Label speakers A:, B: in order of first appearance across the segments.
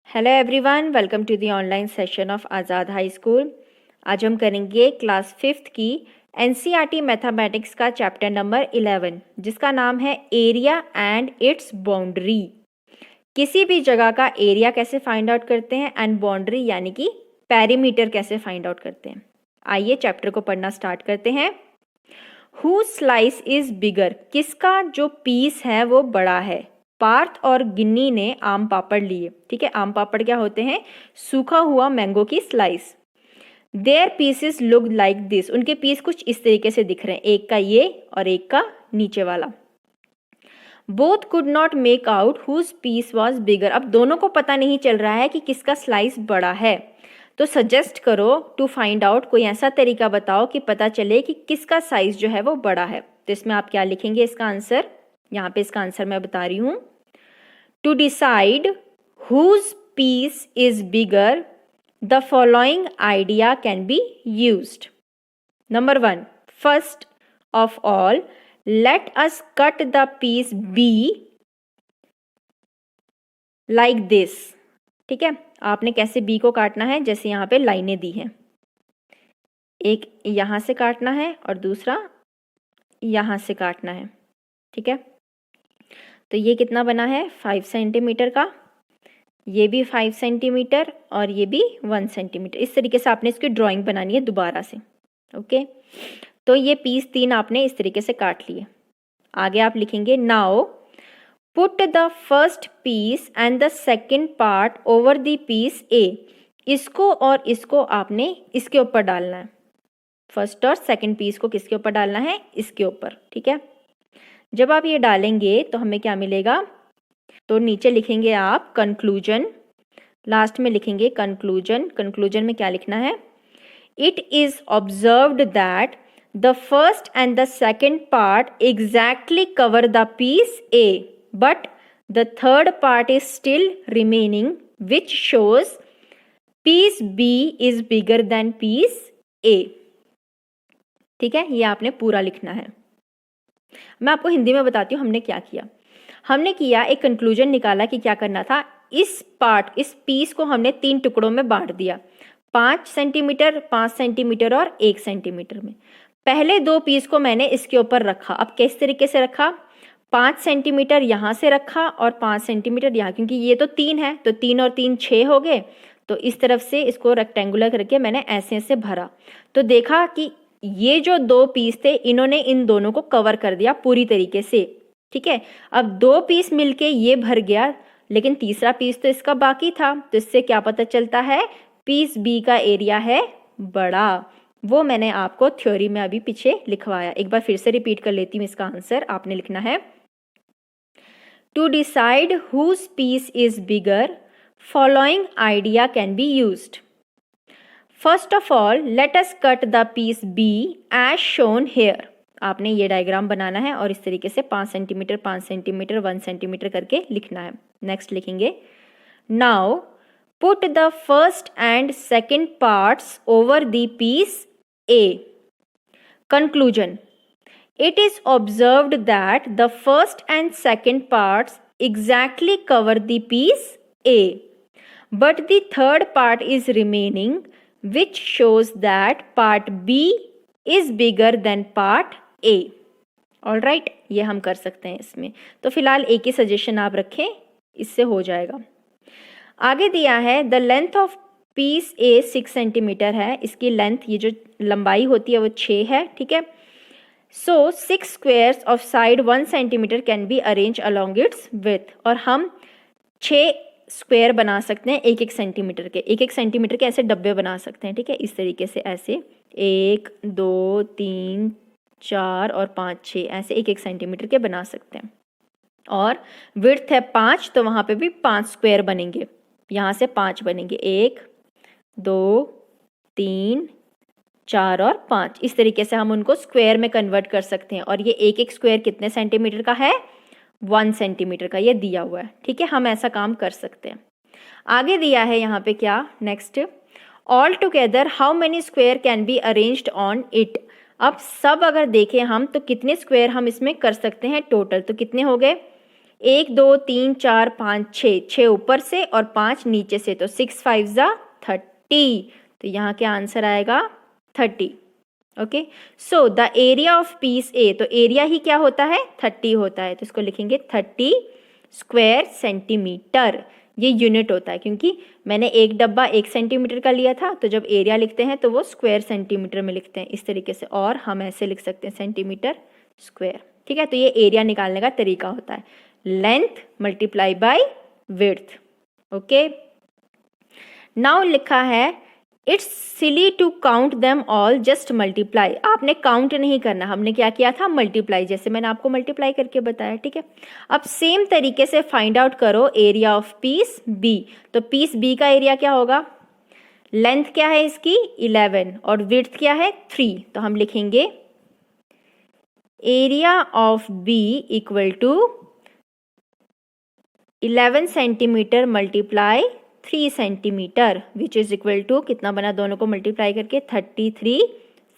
A: Hello everyone, welcome to the online session of Azad high school. आज हम करेंगे class 5th की एनसीईआरटी मैथमेटिक्स का चैप्टर नंबर 11 जिसका नाम है एरिया एंड इट्स बाउंड्री। किसी भी जगह का एरिया कैसे फाइंड आउट करते हैं एंड बाउंड्री यानी कि पेरीमीटर कैसे फाइंड आउट करते हैं। आइए चैप्टर को पढ़ना स्टार्ट करते हैं। हु स्लाइस इज बिगर, किसका जो पीस है वो बड़ा है। पार्थ और गिन्नी ने आम पापड़ लिए। ठीक है, आम पापड़ क्या होते हैं? सूखा हुआ मैंगो की slice. Their pieces look like this, उनके पीस कुछ इस तरीके से दिख रहे हैं, एक का ये और एक का नीचे वाला। Both could not make out whose piece was bigger, अब दोनों को पता नहीं चल रहा है कि किसका स्लाइस बड़ा है। तो सजेस्ट करो टू फाइंड आउट, कोई ऐसा तरीका बताओ कि पता चले कि किसका साइज जो है वो बड़ा है। तो इसमें आप क्या लिखेंगे इसका आंसर? यहाँ पे इसका आंसर मैं बता रही हूँ। To decide whose piece is bigger the following idea can be used. Number 1, first of all let us cut the piece B like this. ठीक है, आपने कैसे बी को काटना है, जैसे यहाँ पे लाइनें दी हैं, एक यहाँ से काटना है और दूसरा यहाँ से काटना है। ठीक है, तो ये कितना बना है? 5 सेंटीमीटर का, ये भी 5 सेंटीमीटर और ये भी 1 सेंटीमीटर। इस तरीके से आपने इसकी ड्राइंग बनानी है दोबारा से। ओके, तो ये पीस 3 आपने इस तरीके से काट लिए। आगे आप लिखेंगे now put the first piece and the second part over the piece A. इसको और इसको आपने इसके ऊपर डालना है। फर्स्ट और सेकेंड पीस को किसके ऊपर डालना है? इसके ऊपर। ठीक है, जब आप ये डालेंगे तो हमें क्या मिलेगा? तो नीचे लिखेंगे आप कंक्लूजन, लास्ट में लिखेंगे कंक्लूजन। कंक्लूजन में क्या लिखना है? It is observed that the first and the second part exactly cover the piece A but the third part is still remaining which shows piece B is bigger than piece A. ठीक है, ये आपने पूरा लिखना है। मैं आपको हिंदी में बताती हूँ हमने क्या किया। हमने किया एक कंक्लूजन निकाला कि क्या करना था। इस पीस को हमने 3 टुकड़ों में बांट दिया, 5 सेंटीमीटर, 5 सेंटीमीटर और 1 सेंटीमीटर में। पहले 2 पीस को मैंने इसके ऊपर रखा। अब किस तरीके से रखा? 5 सेंटीमीटर यहाँ से रखा और 5 सेंटीमीटर यहाँ, क्योंकि ये तो 3 है, तो 3 और 3 6 हो गए। तो इस तरफ से इसको रेक्टेंगुलर करके मैंने ऐसे ऐसे भरा। तो देखा कि ये जो 2 पीस थे इन्होंने इन दोनों को कवर कर दिया पूरी तरीके से। ठीक है, अब 2 पीस मिलके ये भर गया, लेकिन तीसरा पीस तो इसका बाकी था। तो इससे क्या पता चलता है? पीस बी का एरिया है बड़ा। वो मैंने आपको थ्योरी में अभी पीछे लिखवाया। एक बार फिर से रिपीट कर लेती हूँ इसका आंसर। आपने लिखना है to decide whose piece is bigger following idea can be used. First of all let us cut the piece B as shown here. आपने ये डायग्राम बनाना है और इस तरीके से 5 सेंटीमीटर, 5 सेंटीमीटर, 1 सेंटीमीटर करके लिखना है। नेक्स्ट लिखेंगे now put the first and second parts over the piece A. Conclusion it is observed that the first and second parts exactly cover the piece A but the third part is remaining which shows that part B is bigger than part A. All right, ये हम कर सकते हैं इसमें। तो फिलहाल एक ही suggestion आप रखें, इससे हो जाएगा। आगे दिया है the length of peace A 6 centimetre है। इसकी लेंथ, ये जो लंबाई होती है वो 6 है। ठीक है, सो 6 squares of side 1 centimetre can be arrange along its with. और हम 6 स्क्वायर बना सकते हैं 1-1 सेंटीमीटर के, 1-1 सेंटीमीटर के ऐसे डब्बे बना सकते हैं। ठीक है, इस तरीके से ऐसे 1 2 3 4 और 5 6 ऐसे 1-1 सेंटीमीटर के बना सकते हैं। और विड्थ है 5, तो वहाँ पे भी 5 स्क्वायर बनेंगे। यहाँ से 5 बनेंगे, 1 2 3 4 और 5। इस तरीके से हम उनको स्क्वायर में कन्वर्ट कर सकते हैं। और ये 1-1 स्क्वायर कितने सेंटीमीटर का है? 1 सेंटीमीटर का, ये दिया हुआ है। ठीक है, हम ऐसा काम कर सकते हैं। आगे दिया है यहाँ पे क्या? Next all together how many square can be arranged on it. अब सब अगर देखें हम तो कितने स्क्वायर हम इसमें कर सकते हैं टोटल? तो कितने हो गए? 1 2 3 4 5 6, 6 ऊपर से और 5 नीचे से, तो 6 5 जा 30, तो यहाँ क्या आंसर आएगा 30। Okay, so the area of piece A, तो एरिया ही क्या होता है 30 होता है, तो इसको लिखेंगे 30 स्क्वायर सेंटीमीटर। ये यूनिट होता है क्योंकि मैंने एक डब्बा 1 सेंटीमीटर का लिया था, तो जब एरिया लिखते हैं तो वो स्क्वायर सेंटीमीटर में लिखते हैं इस तरीके से, और हम ऐसे लिख सकते हैं सेंटीमीटर स्क्वायर। ठीक है, तो ये एरिया निकालने का तरीका होता है, length multiply by width. Okay, now लिखा है it's silly to count them all, just multiply. आपने काउंट नहीं करना, हमने क्या किया था मल्टीप्लाई, जैसे मैंने आपको मल्टीप्लाई करके बताया। ठीक है, अब सेम तरीके से फाइंड आउट करो एरिया ऑफ पीस बी। तो पीस बी का एरिया क्या होगा, लेंथ क्या है इसकी 11 और विड्थ क्या है 3, तो हम लिखेंगे area of B equal to 11 centimetre multiply 3 centimetre which is equal to कितना बना, दोनों को मल्टीप्लाई करके 33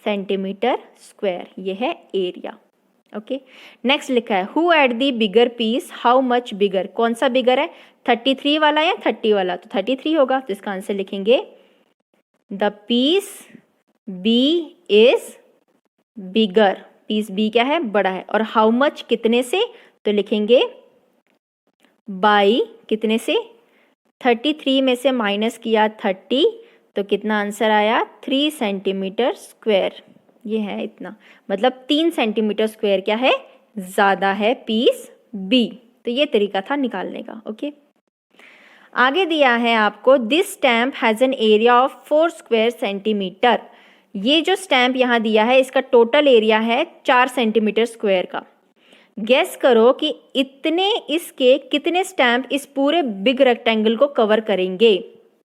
A: सेंटीमीटर स्क्वायर, ये है एरिया। ओके, नेक्स्ट लिखा है who ate the bigger piece how much bigger, कौन सा बिगर है 33 वाला या 30 वाला, तो 33 होगा, तो इसका आंसर लिखेंगे the piece B is bigger, piece B क्या है बड़ा है, और हाउ मच कितने से, तो लिखेंगे बाई कितने से 33 में से माइनस किया 30, तो कितना आंसर आया 3 सेंटीमीटर स्क्वायर, ये है इतना, मतलब 3 सेंटीमीटर स्क्वायर क्या है ज़्यादा है पीस बी। तो ये तरीका था निकालने का। ओके, आगे दिया है आपको this stamp has an area of 4 square centimetre. ये जो स्टैम्प यहाँ दिया है इसका टोटल एरिया है 4 सेंटीमीटर स्क्वायर का। गैस करो कि इतने इसके कितने स्टैम्प इस पूरे बिग रेक्टेंगल को कवर करेंगे।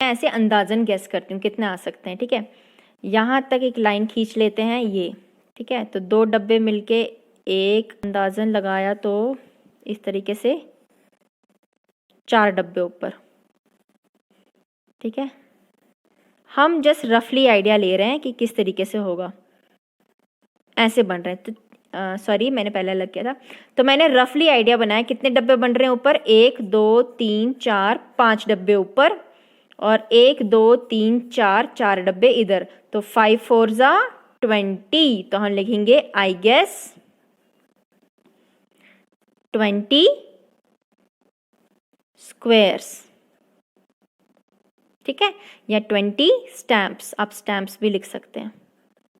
A: मैं ऐसे अंदाजन गैस करती हूँ कितने आ सकते हैं। ठीक है, यहाँ तक एक लाइन खींच लेते हैं ये। ठीक है, तो 2 डब्बे मिलके एक अंदाजन लगाया तो इस तरीके से 4 डब्बे ऊपर। ठीक है, हम जस्ट रफली आइडिया ले रहे हैं कि किस तरीके से होगा, ऐसे बन रहे हैं। तो सॉरी मैंने पहले अलग किया था, तो मैंने रफली आइडिया बनाया कितने डब्बे बन रहे हैं ऊपर, 1 2 3 4 5 डब्बे ऊपर और 1 2 3 4 4 डब्बे इधर, तो 5 4 जा 20, तो हम लिखेंगे आई गेस 20 स्क्वेयर्स। ठीक है, या 20 स्टैम्प्स, आप स्टैम्प्स भी लिख सकते हैं।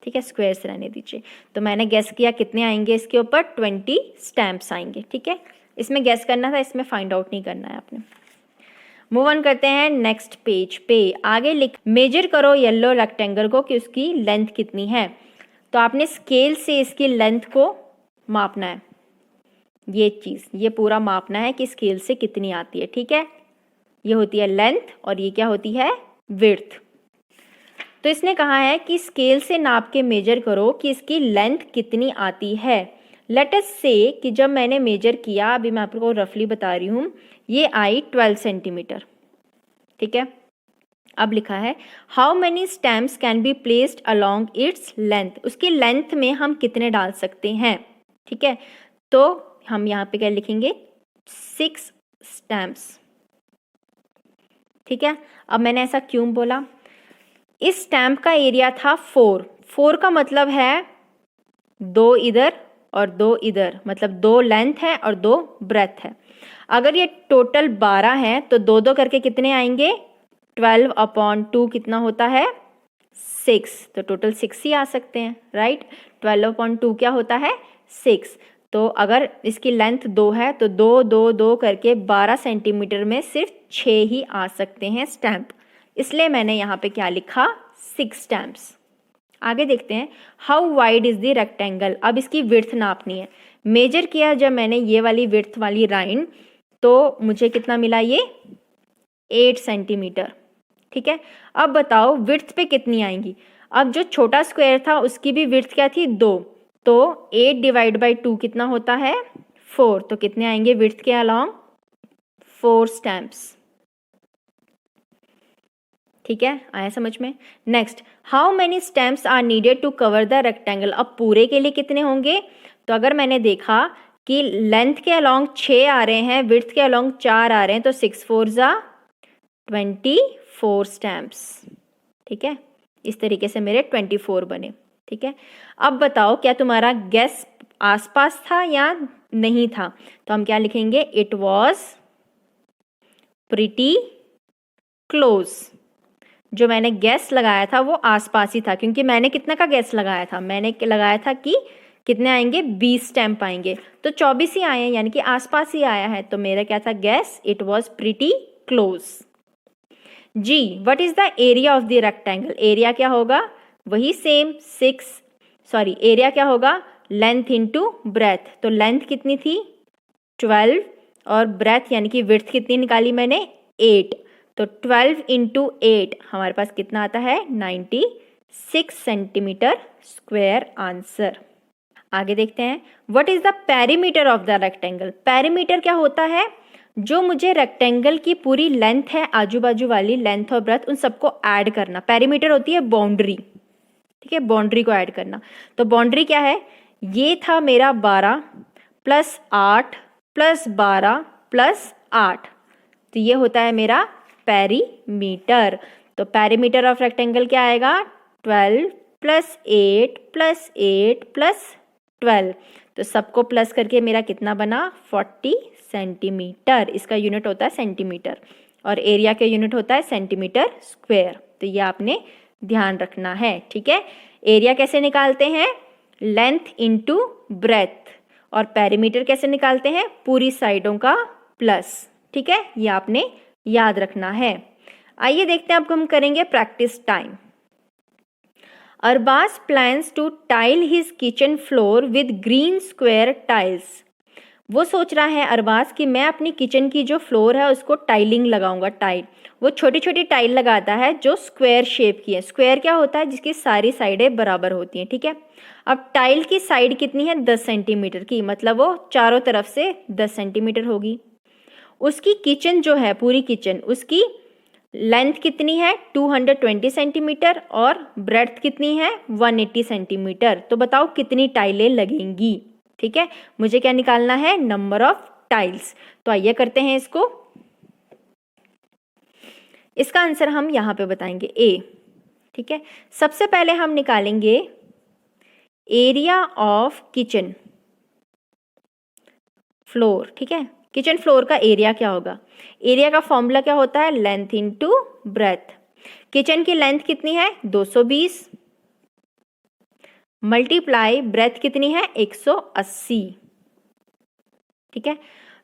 A: ठीक है, स्क्वायर से रहने दीजिए। तो मैंने गैस किया कितने आएंगे इसके ऊपर 20 स्टैम्प्स आएंगे। ठीक है, इसमें गैस करना था, इसमें फाइंड आउट नहीं करना है आपने। मूव ऑन करते हैं नेक्स्ट पेज पे। आगे लिख मेजर करो येलो रेक्टेंगल को कि उसकी लेंथ कितनी है। तो आपने स्केल से इसकी लेंथ को मापना है, ये चीज़ ये पूरा मापना है कि स्केल से कितनी आती है। ठीक है, ये होती है लेंथ और ये क्या होती है विड्थ। तो इसने कहा है कि स्केल से नाप के मेजर करो कि इसकी लेंथ कितनी आती है। लेट अस से कि जब मैंने मेजर किया, अभी मैं आपको रफली बता रही हूँ, ये आई 12 सेंटीमीटर। ठीक है, अब लिखा है how many stamps can be placed along its length, उसकी लेंथ में हम कितने डाल सकते हैं। ठीक है, तो हम यहाँ पे क्या लिखेंगे 6 स्टैम्प्स। ठीक है, अब मैंने ऐसा क्यों बोला, इस स्टैम्प का एरिया था 4 का मतलब है 2 इधर और 2 इधर, मतलब 2 लेंथ है और 2 ब्रेथ है। अगर ये टोटल 12 है तो 2 करके कितने आएंगे 12/2 कितना होता है 6, तो टोटल 6 ही आ सकते हैं। राइट, 12/2 क्या होता है 6। तो अगर इसकी लेंथ 2 है तो 2 2 2 करके 12 सेंटीमीटर में सिर्फ 6 ही आ सकते हैं स्टैम्प, इसलिए मैंने यहाँ पे क्या लिखा 6 स्टैम्प्स। आगे देखते हैं how wide is the rectangle. अब इसकी विड्थ नापनी है। मेजर किया जब मैंने ये वाली विड्थ वाली लाइन, तो मुझे कितना मिला ये 8 सेंटीमीटर। ठीक है, अब बताओ विड्थ पे कितनी आएंगी। अब जो छोटा स्क्वायर था उसकी भी विड्थ क्या थी 2, तो 8 डिवाइड बाई 2 कितना होता है 4, तो कितने आएंगे विड्थ के अलॉन्ग 4 स्टैम्प्स। ठीक है, आया समझ में। Next, how many stamps are needed to cover the rectangle. अब पूरे के लिए कितने होंगे, तो अगर मैंने देखा कि लेंथ के अलोंग 6 आ रहे हैं, विड्थ के अलोंग 4 आ रहे हैं, तो 6 4 जा 24 स्टैम्प्स। ठीक है, इस तरीके से मेरे 24 बने। ठीक है, अब बताओ क्या तुम्हारा गेस आसपास था या नहीं था? तो हम क्या लिखेंगे? It was pretty close. जो मैंने गैस लगाया था वो आसपास ही था, क्योंकि मैंने कितना का गैस लगाया था? मैंने लगाया था कि कितने आएंगे? 20 स्टैम्प आएंगे, तो 24 ही आए हैं, यानी कि आसपास ही आया है। तो मेरा क्या था guess? It was pretty close. जी, what is the area of the rectangle? Area क्या होगा? वही सेम एरिया क्या होगा? Length into breadth. तो लेंथ कितनी थी? 12, और ब्रेथ यानी कि विड्थ कितनी निकाली मैंने? 8। तो 12 इंटू 8 हमारे पास कितना आता है? 96 सेंटीमीटर स्क्वायर आंसर। आगे देखते हैं, what is the perimeter of the rectangle? Perimeter क्या होता है? जो मुझे रेक्टेंगल की पूरी लेंथ है, आजू बाजू वाली लेंथ और ब्रेथ, उन सबको ऐड करना। पेरीमीटर होती है बाउंड्री। ठीक है, बाउंड्री को ऐड करना। तो बाउंड्री क्या है? ये था मेरा 12 प्लस 8 प्लस 12 प्लस 8, तो ये होता है मेरा पेरीमीटर। तो पेरीमीटर ऑफ रेक्टेंगल क्या आएगा? 12 प्लस 8 प्लस 8 प्लस 12, तो सबको प्लस करके मेरा कितना बना? 40 सेंटीमीटर। इसका यूनिट होता है सेंटीमीटर, और एरिया का यूनिट होता है सेंटीमीटर स्क्वायर। तो ये आपने ध्यान रखना है। ठीक है, एरिया कैसे निकालते हैं? Length into breath. और पेरीमीटर कैसे निकालते हैं? पूरी साइडों का प्लस। ठीक है, ये आपने याद रखना है। आइए देखते हैं, अब हम करेंगे practice time. Arbaz plans to tile his kitchen floor with green square tiles. वो सोच रहा है अरबाज कि मैं अपनी किचन की जो फ्लोर है उसको टाइलिंग लगाऊंगा। टाइल, वो छोटी छोटी टाइल लगाता है जो स्क्वायर शेप की है। स्क्वायर क्या होता है? जिसकी सारी साइडें बराबर होती हैं। ठीक है, अब टाइल की साइड कितनी है? 10 सेंटीमीटर की, मतलब वो चारों तरफ से 10 सेंटीमीटर होगी। उसकी किचन जो है, पूरी किचन, उसकी लेंथ कितनी है? 220 सेंटीमीटर, और ब्रेड्थ कितनी है? 180 सेंटीमीटर। तो बताओ कितनी टाइलें लगेंगी? ठीक है, मुझे क्या निकालना है? Number of tiles. तो आइए करते हैं इसको। इसका आंसर हम यहां पे बताएंगे, ए। ठीक है, सबसे पहले हम निकालेंगे एरिया ऑफ किचन फ्लोर। ठीक है, किचन फ्लोर का एरिया क्या होगा? एरिया का फॉर्मूला क्या होता है? Length into breadth. किचन की लेंथ कितनी है? 220 मल्टीप्लाई ब्रेथ कितनी है? 180। ठीक है,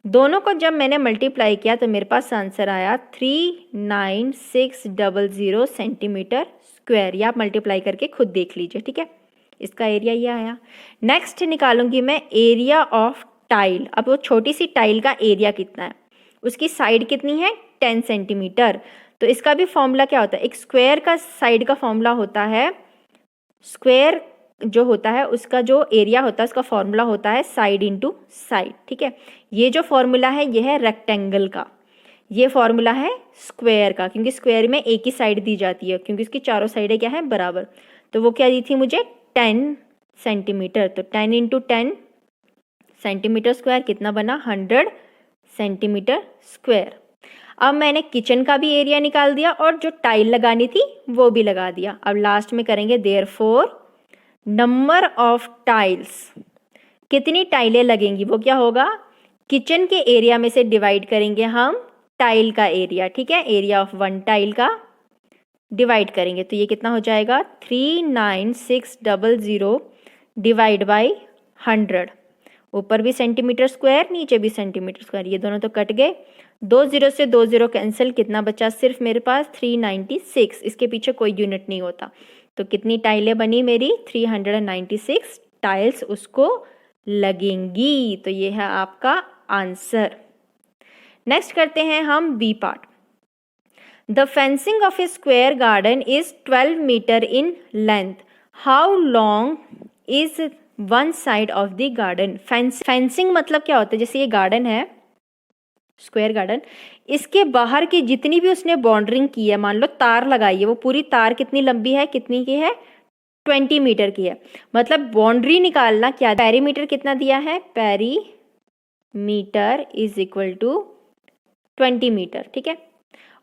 A: दोनों को जब मैंने मल्टीप्लाई किया तो मेरे पास आंसर आया 39600 सेंटीमीटर स्क्वायर। या आप मल्टीप्लाई करके खुद देख लीजिए। ठीक है, इसका एरिया ये आया। नेक्स्ट निकालूंगी मैं एरिया ऑफ टाइल। अब वो छोटी सी टाइल का एरिया कितना है? उसकी साइड कितनी है? 10 सेंटीमीटर। तो इसका भी फॉर्मूला क्या होता है? एक स्क्वायर का साइड का फॉर्मूला होता है, स्क्वायर जो होता है उसका जो एरिया होता है उसका फॉर्मूला होता है साइड इंटू साइड। ठीक है, ये जो फॉर्मूला है ये है रेक्टेंगल का, ये फॉर्मूला है स्क्वायर का, क्योंकि स्क्वायर में एक ही साइड दी जाती है, क्योंकि इसकी चारों साइडें क्या है? बराबर। तो वो क्या दी थी मुझे? 10 सेंटीमीटर। तो 10 इंटू 10 सेंटीमीटर स्क्वायर कितना बना? 100 सेंटीमीटर स्क्वायर। अब मैंने किचन का भी एरिया निकाल दिया और जो टाइल लगानी थी वो भी लगा दिया। अब लास्ट में करेंगे देयरफॉर नंबर ऑफ टाइल्स। कितनी टाइलें लगेंगी वो क्या होगा? किचन के एरिया में से डिवाइड करेंगे हम टाइल का एरिया। ठीक है, एरिया ऑफ 1 टाइल का डिवाइड करेंगे तो ये कितना हो जाएगा? 39600 डिवाइड बाई 100। ऊपर भी सेंटीमीटर स्क्वायर, नीचे भी सेंटीमीटर स्क्वायर, ये दोनों तो कट गए। 2 0 से 2 0 कैंसिल, कितना बचा? सिर्फ मेरे पास 396। इसके पीछे कोई यूनिट नहीं होता। तो कितनी टाइलें बनी मेरी? 396 टाइल्स उसको लगेंगी। तो ये है आपका आंसर। नेक्स्ट करते हैं हम B part. The fencing of a square garden is 12 metre in length. How long is one side of the garden? Fencing मतलब क्या होता है? जैसे ये गार्डन है, स्क्वायर गार्डन, इसके बाहर की जितनी भी उसने बाउंड्रिंग की है, मान लो तार लगाई है, वो पूरी तार कितनी लंबी है? कितनी की है? 20 मीटर की है। मतलब बाउंड्री निकालना क्या? पेरीमीटर कितना दिया है? Metre is equal to 20 metre, ठीक है।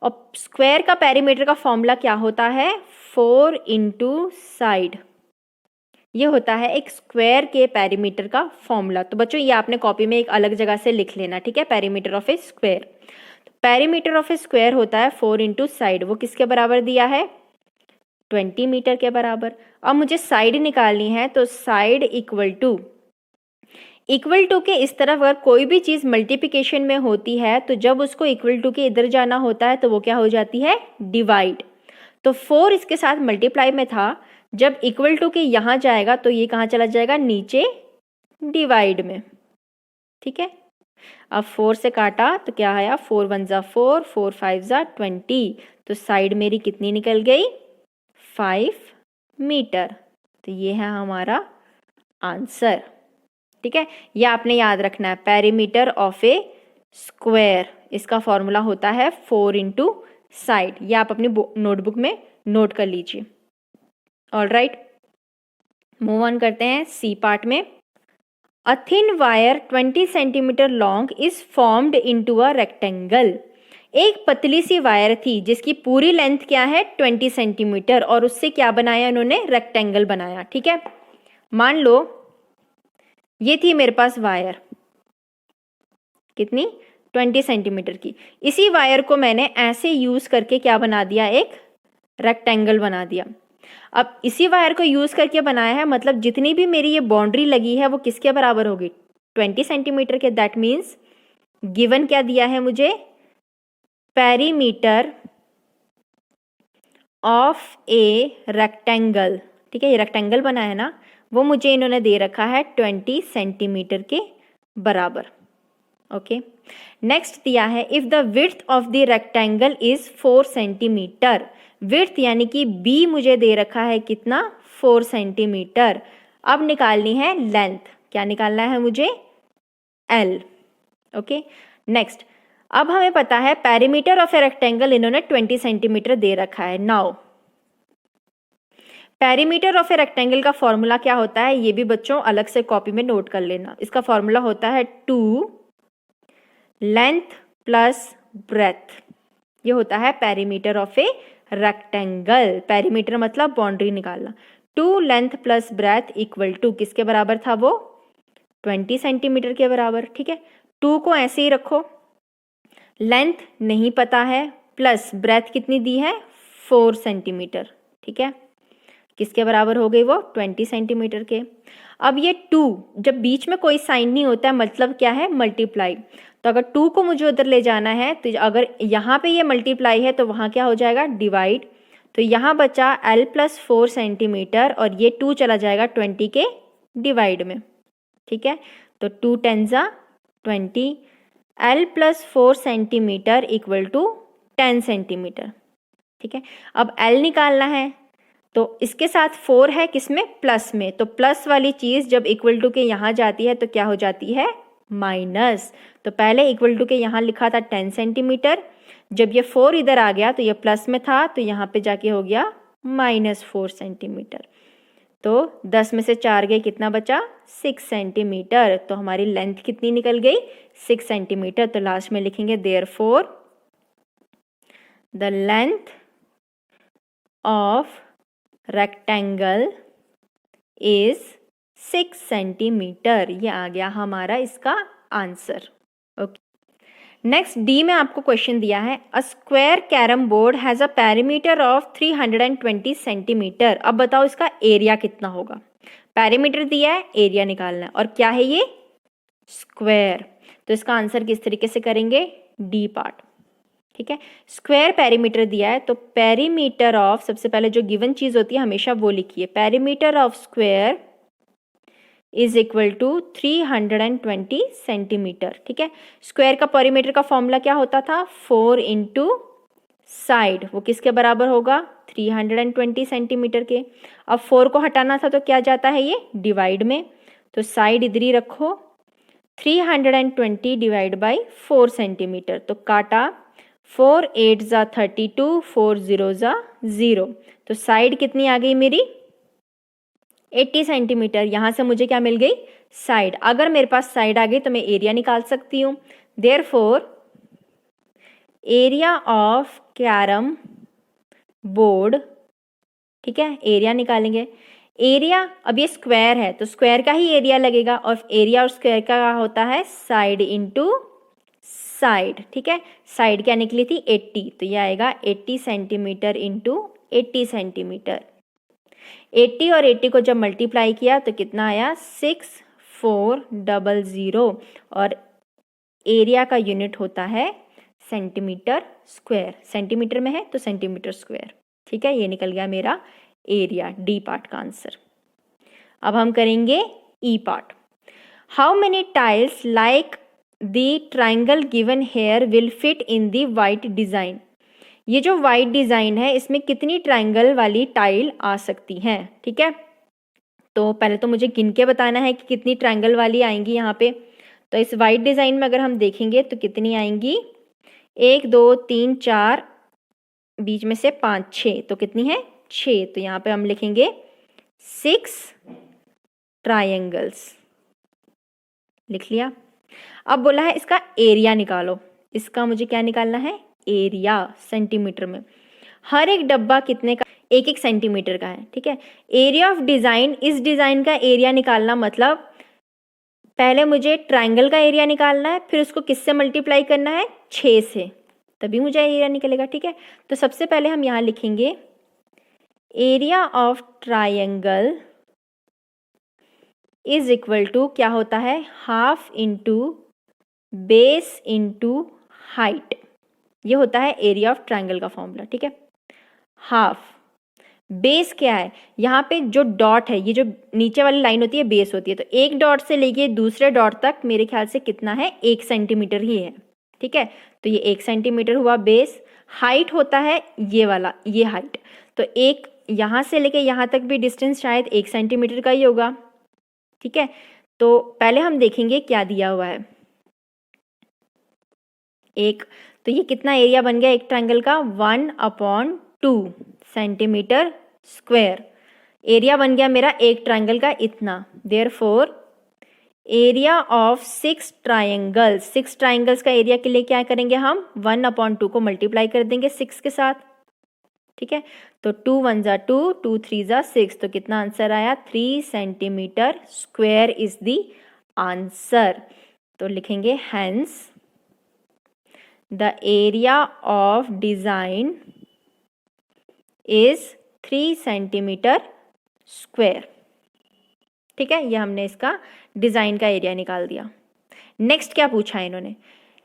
A: और स्क्वायर का पेरीमीटर का फॉर्मूला क्या होता है, 4 इंटू साइड, ये होता है एक स्क्वायर के पेरीमीटर का फॉर्मूला। तो बच्चों ये आपने कॉपी में एक अलग जगह से लिख लेना, ठीक है, perimeter of a square. Perimeter of a square होता है 4 इंटू साइड, वो किसके बराबर दिया है, 20 मीटर के बराबर। अब मुझे साइड निकालनी है, तो साइड इक्वल टू के इस तरफ अगर कोई भी चीज़ मल्टीप्लिकेशन में होती है तो जब उसको इक्वल टू के इधर जाना होता है तो वो क्या हो जाती है, डिवाइड। तो 4 इसके साथ मल्टीप्लाई में था, जब इक्वल टू के यहाँ जाएगा तो ये कहाँ चला जाएगा, नीचे डिवाइड में, ठीक है। अब 4 से काटा तो क्या आया, 4 1 जा 4, 4 5 जा 20, तो साइड मेरी कितनी निकल गई, 5 मीटर। तो ये है हमारा आंसर, ठीक है। ये आपने याद रखना है, पेरीमीटर ऑफ ए स्क्वायर, इसका फॉर्मूला होता है 4 इंटू साइड। ये आप अपनी नोटबुक में नोट कर लीजिए। ऑल राइट, मूव ऑन करते हैं सी पार्ट में। A thin wire 20 centimetre long is formed into a rectangle. एक पतली सी वायर थी जिसकी पूरी लेंथ क्या है, 20 सेंटीमीटर, और उससे क्या बनाया उन्होंने, रेक्टेंगल बनाया, ठीक है। मान लो ये थी मेरे पास वायर, कितनी, 20 सेंटीमीटर की। इसी वायर को मैंने ऐसे यूज करके क्या बना दिया, एक रेक्टेंगल बना दिया। अब इसी वायर को यूज करके बनाया है, मतलब जितनी भी मेरी ये बाउंड्री लगी है वो किसके बराबर होगी, 20 सेंटीमीटर के। दैट मीन्स गिवन क्या दिया है मुझे, पेरीमीटर ऑफ ए रेक्टेंगल, ठीक है, ये रेक्टेंगल बना है ना, वो मुझे इन्होंने दे रखा है 20 सेंटीमीटर के बराबर। ओके, नेक्स्ट दिया है if the width of the rectangle is 4 centimetre. Width यानी कि बी मुझे दे रखा है कितना, 4 सेंटीमीटर। अब निकालनी है लेंथ, क्या निकालना है मुझे, एल। ओके, नेक्स्ट, अब हमें पता है पेरीमीटर ऑफ ए रेक्टेंगल इन्होंने 20 सेंटीमीटर दे रखा है। Now perimeter of a rectangle का फॉर्मूला क्या होता है, ये भी बच्चों अलग से कॉपी में नोट कर लेना। इसका फॉर्मूला होता है 2 लेंथ प्लस ब्रेथ, ये होता है perimeter of a rectangle. Perimeter मतलब बाउंड्री निकालना। 2 length plus breadth equal to किसके बराबर था वो, 20 सेंटीमीटर के बराबर, ठीक है। 2 को ऐसे ही रखो, लेंथ नहीं पता है, प्लस ब्रेथ कितनी दी है, 4 सेंटीमीटर, ठीक है। किसके बराबर हो गई वो, 20 सेंटीमीटर के। अब ये 2 जब बीच में कोई साइन नहीं होता है, मतलब क्या है, मल्टीप्लाई। तो अगर 2 को मुझे उधर ले जाना है, तो अगर यहाँ पे ये मल्टीप्लाई है तो वहाँ क्या हो जाएगा, डिवाइड। तो यहाँ बचा L प्लस 4 सेंटीमीटर, और ये 2 चला जाएगा 20 के डिवाइड में, ठीक है। तो 2 10 जा 20, L plus 4 centimetre equal to 10 centimetre, ठीक है। अब L निकालना है, तो इसके साथ 4 है किसमें, प्लस में। तो प्लस वाली चीज़ जब इक्वल टू के यहाँ जाती है तो क्या हो जाती है, माइनस। तो पहले इक्वल टू के यहाँ लिखा था 10 सेंटीमीटर, जब ये 4 इधर आ गया तो ये प्लस में था, तो यहाँ पे जाके हो गया -4 सेंटीमीटर। तो 10 में से 4 गए, कितना बचा, 6 सेंटीमीटर। तो हमारी लेंथ कितनी निकल गई, 6 सेंटीमीटर। तो लास्ट में लिखेंगे therefore the length of rectangle is 6 centimetre. ये आ गया हमारा इसका आंसर। ओके, नेक्स्ट डी में आपको क्वेश्चन दिया है a square carrom board has a perimeter of 320 centimetre. अब बताओ इसका एरिया कितना होगा। पेरीमीटर दिया है, एरिया निकालना है, और क्या है ये, स्क्वायर। तो इसका आंसर किस तरीके से करेंगे, डी पार्ट, ठीक है। स्क्वायर पेरीमीटर दिया है, तो पेरीमीटर ऑफ, सबसे पहले जो गिवन चीज होती है हमेशा वो लिखिए, perimeter of square is equal to 320 centimetre, ठीक है। स्क्वायर का पेरीमीटर का फॉर्मूला क्या होता था, 4 इंटू साइड, वो किसके बराबर होगा, 320 सेंटीमीटर के। अब 4 को हटाना था तो क्या जाता है ये, डिवाइड में। तो साइड इधर ही रखो, 320 डिवाइड बाई 4 सेंटीमीटर। तो काटा, 4 8 जा 32, 4 0 जा 0। तो साइड कितनी आ गई मेरी, 80 सेंटीमीटर। यहाँ से मुझे क्या मिल गई? साइड। अगर मेरे पास साइड आ गई तो मैं एरिया निकाल सकती हूँ। Therefore area of carrom board, ठीक है, एरिया निकालेंगे। एरिया, अब ये स्क्वायर है तो स्क्वायर का ही एरिया लगेगा, और एरिया और स्क्वायर का होता है साइड इंटू साइड, ठीक है। साइड क्या निकली थी? 80, तो ये आएगा 80 सेंटीमीटर इंटू 80 सेंटीमीटर। 80 और 80 को जब मल्टीप्लाई किया तो कितना आया? 6400, और एरिया का यूनिट होता है सेंटीमीटर स्क्वायर। सेंटीमीटर में है तो सेंटीमीटर स्क्वायर, ठीक है। ये निकल गया मेरा एरिया, डी पार्ट का आंसर। अब हम करेंगे E part. How many tiles like the triangle given here will fit in the white design. ये जो वाइट डिजाइन है इसमें कितनी ट्राइंगल वाली टाइल आ सकती हैं, ठीक है। तो पहले तो मुझे गिन के बताना है कि कितनी ट्राइंगल वाली आएंगी यहाँ पे। तो इस वाइट डिजाइन में अगर हम देखेंगे तो कितनी आएंगी? 1 2 3 4, बीच में से 5 6, तो कितनी है? 6। तो यहाँ पे हम लिखेंगे 6 ट्राइंगल्स, लिख लिया। अब बोला है इसका एरिया निकालो। इसका मुझे क्या निकालना है? एरिया सेंटीमीटर में। हर एक डब्बा कितने का? 1 सेंटीमीटर का है, ठीक है। एरिया ऑफ डिजाइन, इस डिजाइन का एरिया निकालना मतलब पहले मुझे ट्राइंगल का एरिया निकालना है, फिर उसको किससे मल्टीप्लाई करना है? 6 से, तभी मुझे एरिया निकलेगा, ठीक है। तो सबसे पहले हम यहाँ लिखेंगे area of triangle is equal to क्या होता है? Half into base into height. ये होता है एरिया ऑफ ट्राइंगल का फॉर्मूला, ठीक है। हाफ, बेस क्या है? यहाँ पे जो डॉट है, ये जो नीचे वाली लाइन होती है बेस होती है। तो एक डॉट से लेके दूसरे डॉट तक मेरे ख्याल से कितना है? 1 सेंटीमीटर ही है, ठीक है। तो ये 1 सेंटीमीटर हुआ बेस। हाइट होता है ये वाला, ये हाइट। तो एक यहाँ से लेके यहाँ तक भी डिस्टेंस शायद 1 सेंटीमीटर का ही होगा, ठीक है। तो पहले हम देखेंगे क्या दिया हुआ है। एक, तो ये कितना एरिया बन गया एक ट्रायंगल का? 1/2 सेंटीमीटर स्क्वायर। एरिया बन गया मेरा एक ट्रायंगल का इतना। Therefore area of 6 triangles, 6 triangles का एरिया के लिए क्या करेंगे हम? 1/2 को मल्टीप्लाई कर देंगे 6 के साथ, ठीक है। तो 2 1 ज़ा 2, 2 3 ज़ा 6, तो कितना आंसर आया? 3 centimetre square is the answer. तो लिखेंगे hence the area of design is 3 centimetre square, ठीक है। ये हमने इसका डिजाइन का एरिया निकाल दिया। नेक्स्ट क्या पूछा है इन्होंने?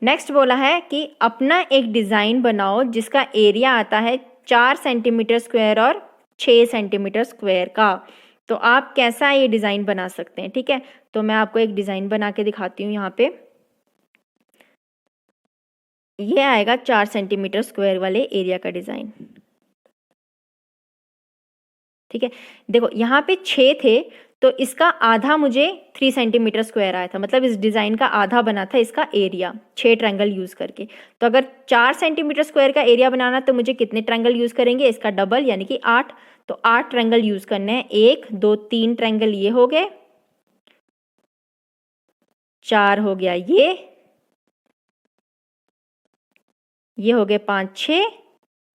A: नेक्स्ट बोला है कि अपना एक डिजाइन बनाओ जिसका एरिया आता है 4 सेंटीमीटर स्क्वायर और 6 सेंटीमीटर स्क्वायर का। तो आप कैसा ये डिजाइन बना सकते हैं, ठीक है। तो मैं आपको एक डिजाइन बना के दिखाती हूँ। यहाँ पे ये आएगा 4 सेंटीमीटर स्क्वायर वाले एरिया का डिजाइन, ठीक है। देखो यहाँ पे 6 थे तो इसका आधा मुझे 3 सेंटीमीटर स्क्वायर आया था, मतलब इस डिजाइन का आधा बना था इसका एरिया 6 ट्रायंगल यूज करके। तो अगर 4 सेंटीमीटर स्क्वायर का एरिया बनाना तो मुझे कितने ट्रायंगल यूज करेंगे? इसका डबल यानी कि 8। तो 8 ट्रायंगल यूज करने हैं। 1 2 3 ट्रायंगल ये हो गए, 4 हो गया ये हो गए 5 6,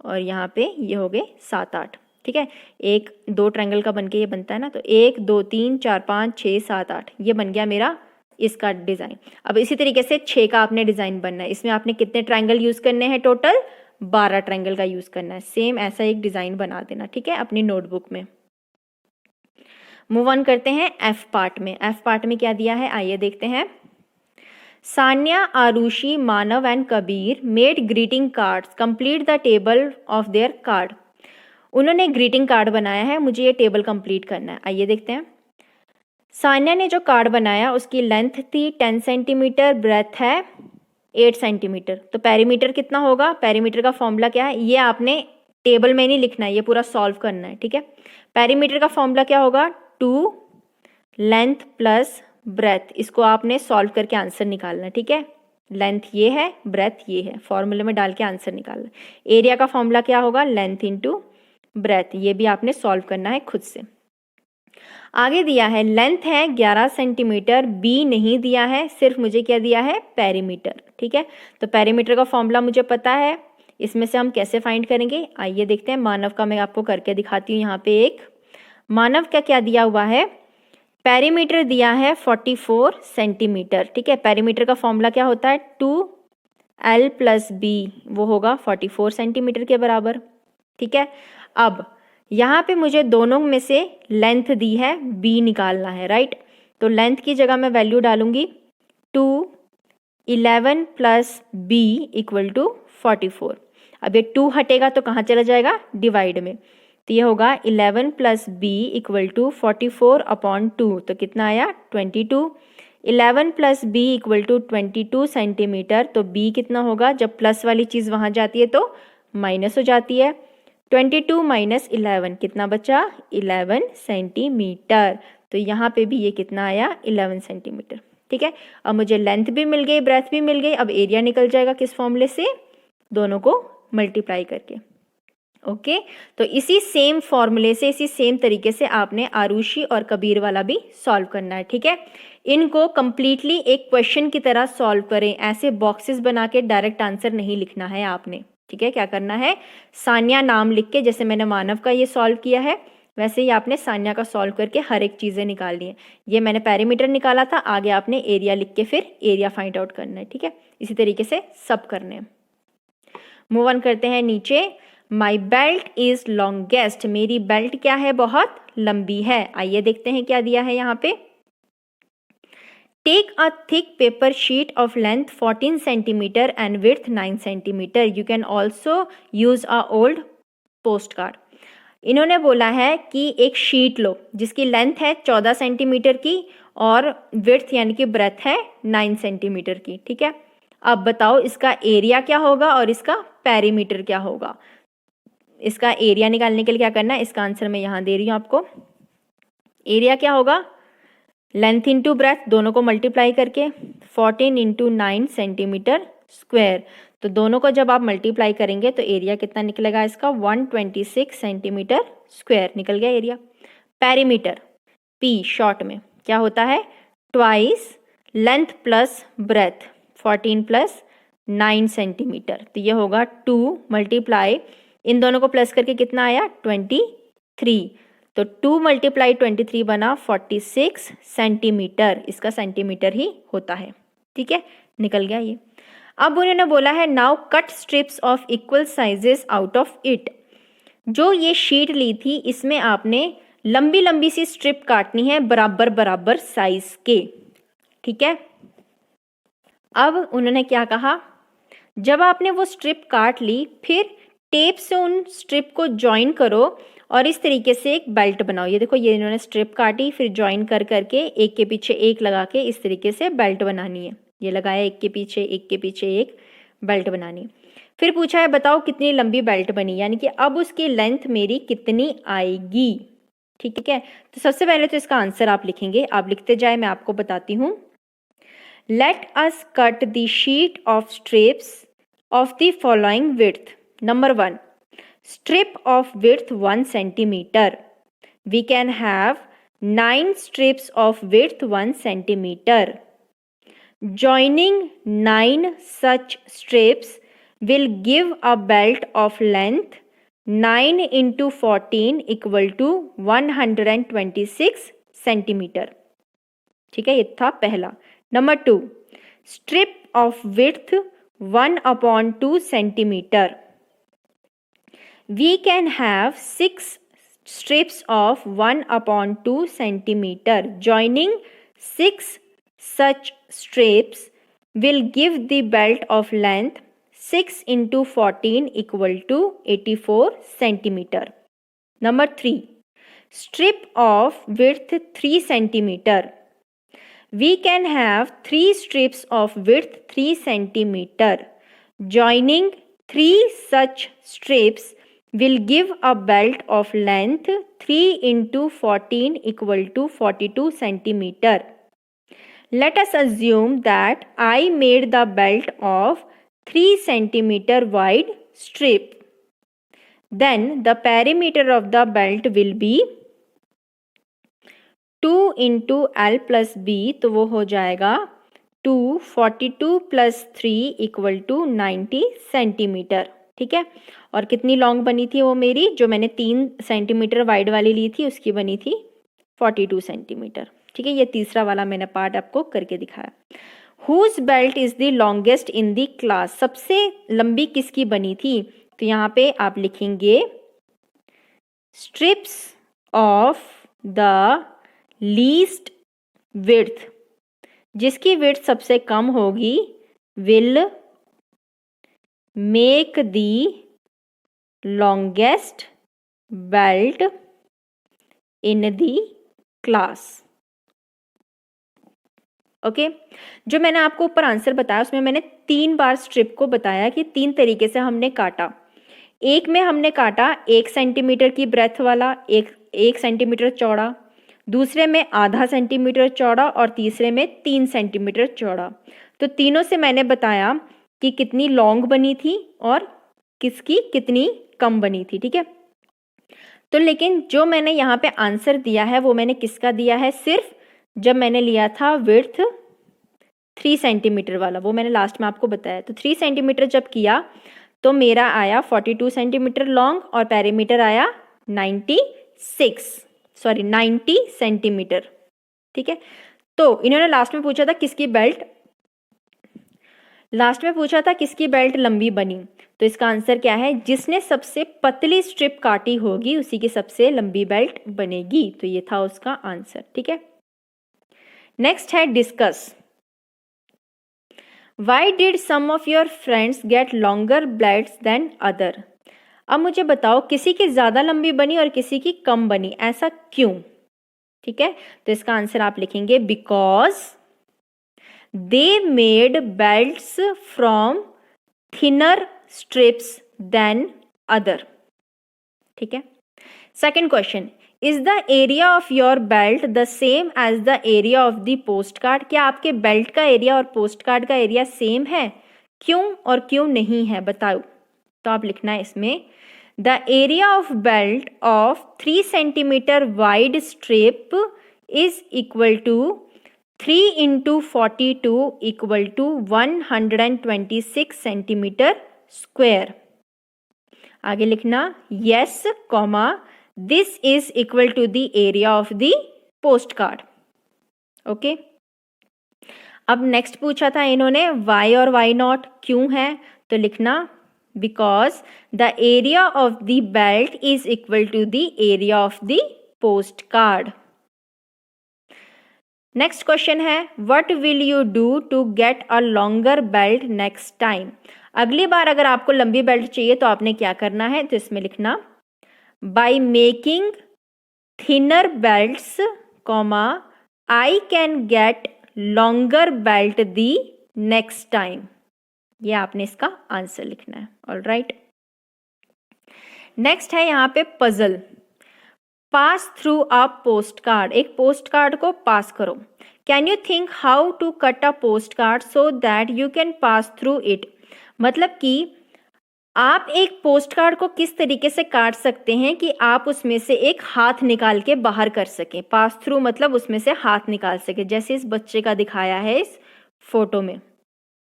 A: और यहाँ पे ये हो गए 7 8, ठीक है। 1 2 ट्रायंगल का बनके ये बनता है ना, तो 1 2 3 4 5 6 7 8, ये बन गया मेरा इसका डिजाइन। अब इसी तरीके से 6 का आपने डिजाइन बनना है। इसमें आपने कितने ट्रायंगल यूज करने हैं? टोटल 12 ट्रायंगल का यूज करना है। सेम ऐसा एक डिजाइन बना देना, ठीक है, अपनी नोटबुक में। मूव ऑन करते हैं एफ पार्ट में। एफ पार्ट में क्या दिया है आइए देखते हैं। Sanya, Arushi, Manav and Kabir made greeting cards, complete the table of their card. उन्होंने ग्रीटिंग कार्ड बनाया है, मुझे ये टेबल कंप्लीट करना है। आइए देखते हैं। सान्या ने जो कार्ड बनाया उसकी लेंथ थी 10 सेंटीमीटर, ब्रेथ है 8 सेंटीमीटर। तो पेरीमीटर कितना होगा? पेरीमीटर का फॉर्मूला क्या है? ये आपने टेबल में नहीं लिखना है, ये पूरा सॉल्व करना है, ठीक है। पेरीमीटर का फॉर्मूला क्या होगा? 2 लेंथ प्लस ब्रेथ। इसको आपने सॉल्व करके आंसर निकालना है, ठीक है। लेंथ ये है, ब्रेथ ये है, फॉर्मूले में डाल के आंसर निकालना। एरिया का फॉर्मूला क्या होगा? Length into breath. ये भी आपने सॉल्व करना है खुद से। आगे दिया है लेंथ है 11 सेंटीमीटर, बी नहीं दिया है, सिर्फ मुझे क्या दिया है, पेरीमीटर। ठीक है, तो पेरीमीटर का फॉर्मूला मुझे पता है, इसमें से हम कैसे फाइंड करेंगे आइए देखते हैं। मानव का मैं आपको करके दिखाती हूँ। यहाँ पे एक मानव का क्या दिया हुआ है, पेरीमीटर दिया है 44 सेंटीमीटर। ठीक है, पेरीमीटर का फॉर्मूला क्या होता है, 2l + b, वो होगा 44 सेंटीमीटर के बराबर। ठीक है, अब यहाँ पे मुझे दोनों में से लेंथ दी है, b निकालना है, राइट। तो लेंथ की जगह मैं वैल्यू डालूंगी 11 + b = 44। अब ये 2 हटेगा तो कहाँ चला जाएगा, डिवाइड में, तो ये होगा 11 + b = 44/2, तो कितना आया 22। 11 + b = 22 सेंटीमीटर, तो b कितना होगा, जब प्लस वाली चीज़ वहाँ जाती है तो माइनस हो जाती है। 22 - 11 कितना बचा, 11 सेंटीमीटर। तो यहाँ पे भी ये कितना आया, 11 सेंटीमीटर। ठीक है, अब मुझे लेंथ भी मिल गई, ब्रेथ भी मिल गई। अब एरिया निकल जाएगा किस फॉर्मूले से, दोनों को मल्टीप्लाई करके। ओके, तो इसी सेम फॉर्मूले से, इसी सेम तरीके से आपने आरुषि और कबीर वाला भी सॉल्व करना है। ठीक है, इनको कंप्लीटली एक क्वेश्चन की तरह सॉल्व करें, ऐसे बॉक्सेस बना के डायरेक्ट आंसर नहीं लिखना है आपने। ठीक है, क्या करना है, सान्या नाम लिख के, जैसे मैंने मानव का ये सॉल्व किया है वैसे ही आपने सान्या का सॉल्व करके हर एक चीज़ें निकालनी है। ये मैंने पेरीमीटर निकाला था, आगे आपने एरिया लिख के फिर एरिया फाइंड आउट करना है। ठीक है, इसी तरीके से सब करने हैं। मूव ऑन करते हैं नीचे। माई बेल्ट इज लॉन्गेस्ट, मेरी बेल्ट क्या है, बहुत लंबी है। आइए देखते हैं क्या दिया है यहाँ पे। Take a thick paper sheet of length 14 centimetre and width 9 centimetre. You can also use a old postcard. इन्होंने बोला है कि एक शीट लो जिसकी लेंथ है 14 सेंटीमीटर की और विड्थ यानी कि ब्रेथ है 9 सेंटीमीटर की। ठीक है, अब बताओ इसका एरिया क्या होगा और इसका पेरीमीटर क्या होगा। इसका एरिया निकालने के लिए क्या करना है, इसका आंसर मैं यहाँ दे रही हूँ आपको। एरिया क्या होगा, लेंथ इंटू ब्रेथ, दोनों को मल्टीप्लाई करके 14 × 9 सेंटीमीटर स्क्वायर। तो दोनों को जब आप मल्टीप्लाई करेंगे तो एरिया कितना निकलेगा इसका, 126 सेंटीमीटर स्क्वायर निकल गया एरिया। पेरीमीटर, पी शॉर्ट में क्या होता है, twice length plus breath, 14 + 9 centimetre. तो ये होगा 2 × इन दोनों को प्लस करके कितना आया, 23। तो 2 × 23 बना 46 सेंटीमीटर, इसका सेंटीमीटर ही होता है। ठीक है, निकल गया ये। अब उन्होंने बोला है now cut strips of equal sizes out of it. जो ये शीट ली थी इसमें आपने लंबी लंबी सी स्ट्रिप काटनी है बराबर बराबर साइज के। ठीक है, अब उन्होंने क्या कहा, जब आपने वो स्ट्रिप काट ली फिर टेप से उन स्ट्रिप को ज्वाइन करो और इस तरीके से एक बेल्ट बनाओ। ये देखो, ये इन्होंने स्ट्रिप काटी फिर ज्वाइन कर करके एक के पीछे एक लगा के इस तरीके से बेल्ट बनानी है। ये लगाया एक के पीछे एक बेल्ट बनानी है। फिर पूछा है बताओ कितनी लंबी बेल्ट बनी, यानी कि अब उसकी लेंथ मेरी कितनी आएगी। ठीक है, तो सबसे पहले तो इसका आंसर आप लिखेंगे, आप लिखते जाए मैं आपको बताती हूँ। Late us cut the sheet of strips of the following width. Number 1, strip of width 1 centimeter. We can have 9 strips of width 1 centimeter. Joining 9 such strips will give a belt of length 9 × 14 = 126 centimeter. ठीक है, ये था पहला। Number 2, strip of width 1/2 centimeter. We can have 6 strips of 1/2 centimeter. Joining 6 such strips will give the belt of length 6 × 14 = 84 centimeter. Number 3, strip of width 3 centimeter. We can have 3 strips of width 3 centimeter. Joining 3 such strips will give a belt of length 3 × 14 = 42 centimeter. Let us assume that I made the belt of 3 centimeter wide strip. Then the perimeter of the belt will be 2 into L plus B, तो वो हो जाएगा 2, 42 plus 3 equal to 90 centimetre. ठीक है, और कितनी long बनी थी वो मेरी, जो मैंने 3 सेंटीमीटर वाइड वाली ली थी उसकी बनी थी 42 सेंटीमीटर। ठीक है, ये तीसरा वाला मैंने पार्ट आपको करके दिखाया। Whose belt is the longest in the class, सबसे लंबी किसकी बनी थी, तो यहाँ पे आप लिखेंगे strips of the least width, जिसकी विड्थ सबसे कम होगी will make the longest belt in the class. Okay, जो मैंने आपको ऊपर आंसर बताया उसमें मैंने 3 बार स्ट्रिप को बताया कि 3 तरीके से हमने काटा। एक में हमने काटा 1 सेंटीमीटर की ब्रेथ वाला, 1 सेंटीमीटर चौड़ा, दूसरे में आधा सेंटीमीटर चौड़ा और तीसरे में 3 सेंटीमीटर चौड़ा। तो तीनों से मैंने बताया कि कितनी लॉन्ग बनी थी और किसकी कितनी कम बनी थी। ठीक है, तो लेकिन जो मैंने यहाँ पे आंसर दिया है वो मैंने किसका दिया है, सिर्फ जब मैंने लिया था विड्थ 3 सेंटीमीटर वाला, वो मैंने लास्ट में आपको बताया। तो 3 सेंटीमीटर जब किया तो मेरा आया 42 सेंटीमीटर लॉन्ग और पेरीमीटर आया 90 सेंटीमीटर। ठीक है, तो इन्होंने लास्ट में पूछा था किसकी बेल्ट लंबी बनी, तो इसका आंसर क्या है, जिसने सबसे पतली स्ट्रिप काटी होगी उसी की सबसे लंबी बेल्ट बनेगी। तो ये था उसका आंसर। ठीक है, नेक्स्ट है discuss. Why did some of your friends get longer belts than other. अब मुझे बताओ किसी की ज्यादा लंबी बनी और किसी की कम बनी, ऐसा क्यों। ठीक है, तो इसका आंसर आप लिखेंगे because they made belts from thinner strips than other. ठीक है, second question, is the area of your belt the same as the area of the post card. क्या आपके बेल्ट का एरिया और पोस्ट कार्ड का area same है, क्यों और क्यों नहीं है बताओ। तो आप लिखना है इसमें the area of belt of 3 centimetre wide strip is equal to 3 into 42 equal to 126 centimetre square. आगे लिखना yes comma this is equal to the area of the post card. Okay, अब नेक्स्ट पूछा था इन्होंने वाई और why not क्यों है, तो लिखना because the area of the belt is equal to the area of the post card. Next question है what will you do to get a longer belt next time. अगली बार अगर आपको लंबी बेल्ट चाहिए तो आपने क्या करना है, तो इसमें लिखना by making thinner belts comma I can get longer belt the next time. ये आपने इसका आंसर लिखना है। ऑल राइट, नेक्स्ट है यहाँ पे puzzle. Pass through a postcard, एक पोस्ट कार्ड को पास करो। Can you think how to cut a postcard so that you can pass through it. मतलब कि आप एक पोस्ट कार्ड को किस तरीके से काट सकते हैं कि आप उसमें से एक हाथ निकाल के बाहर कर सकें। पास थ्रू मतलब उसमें से हाथ निकाल सके, जैसे इस बच्चे का दिखाया है इस फोटो में।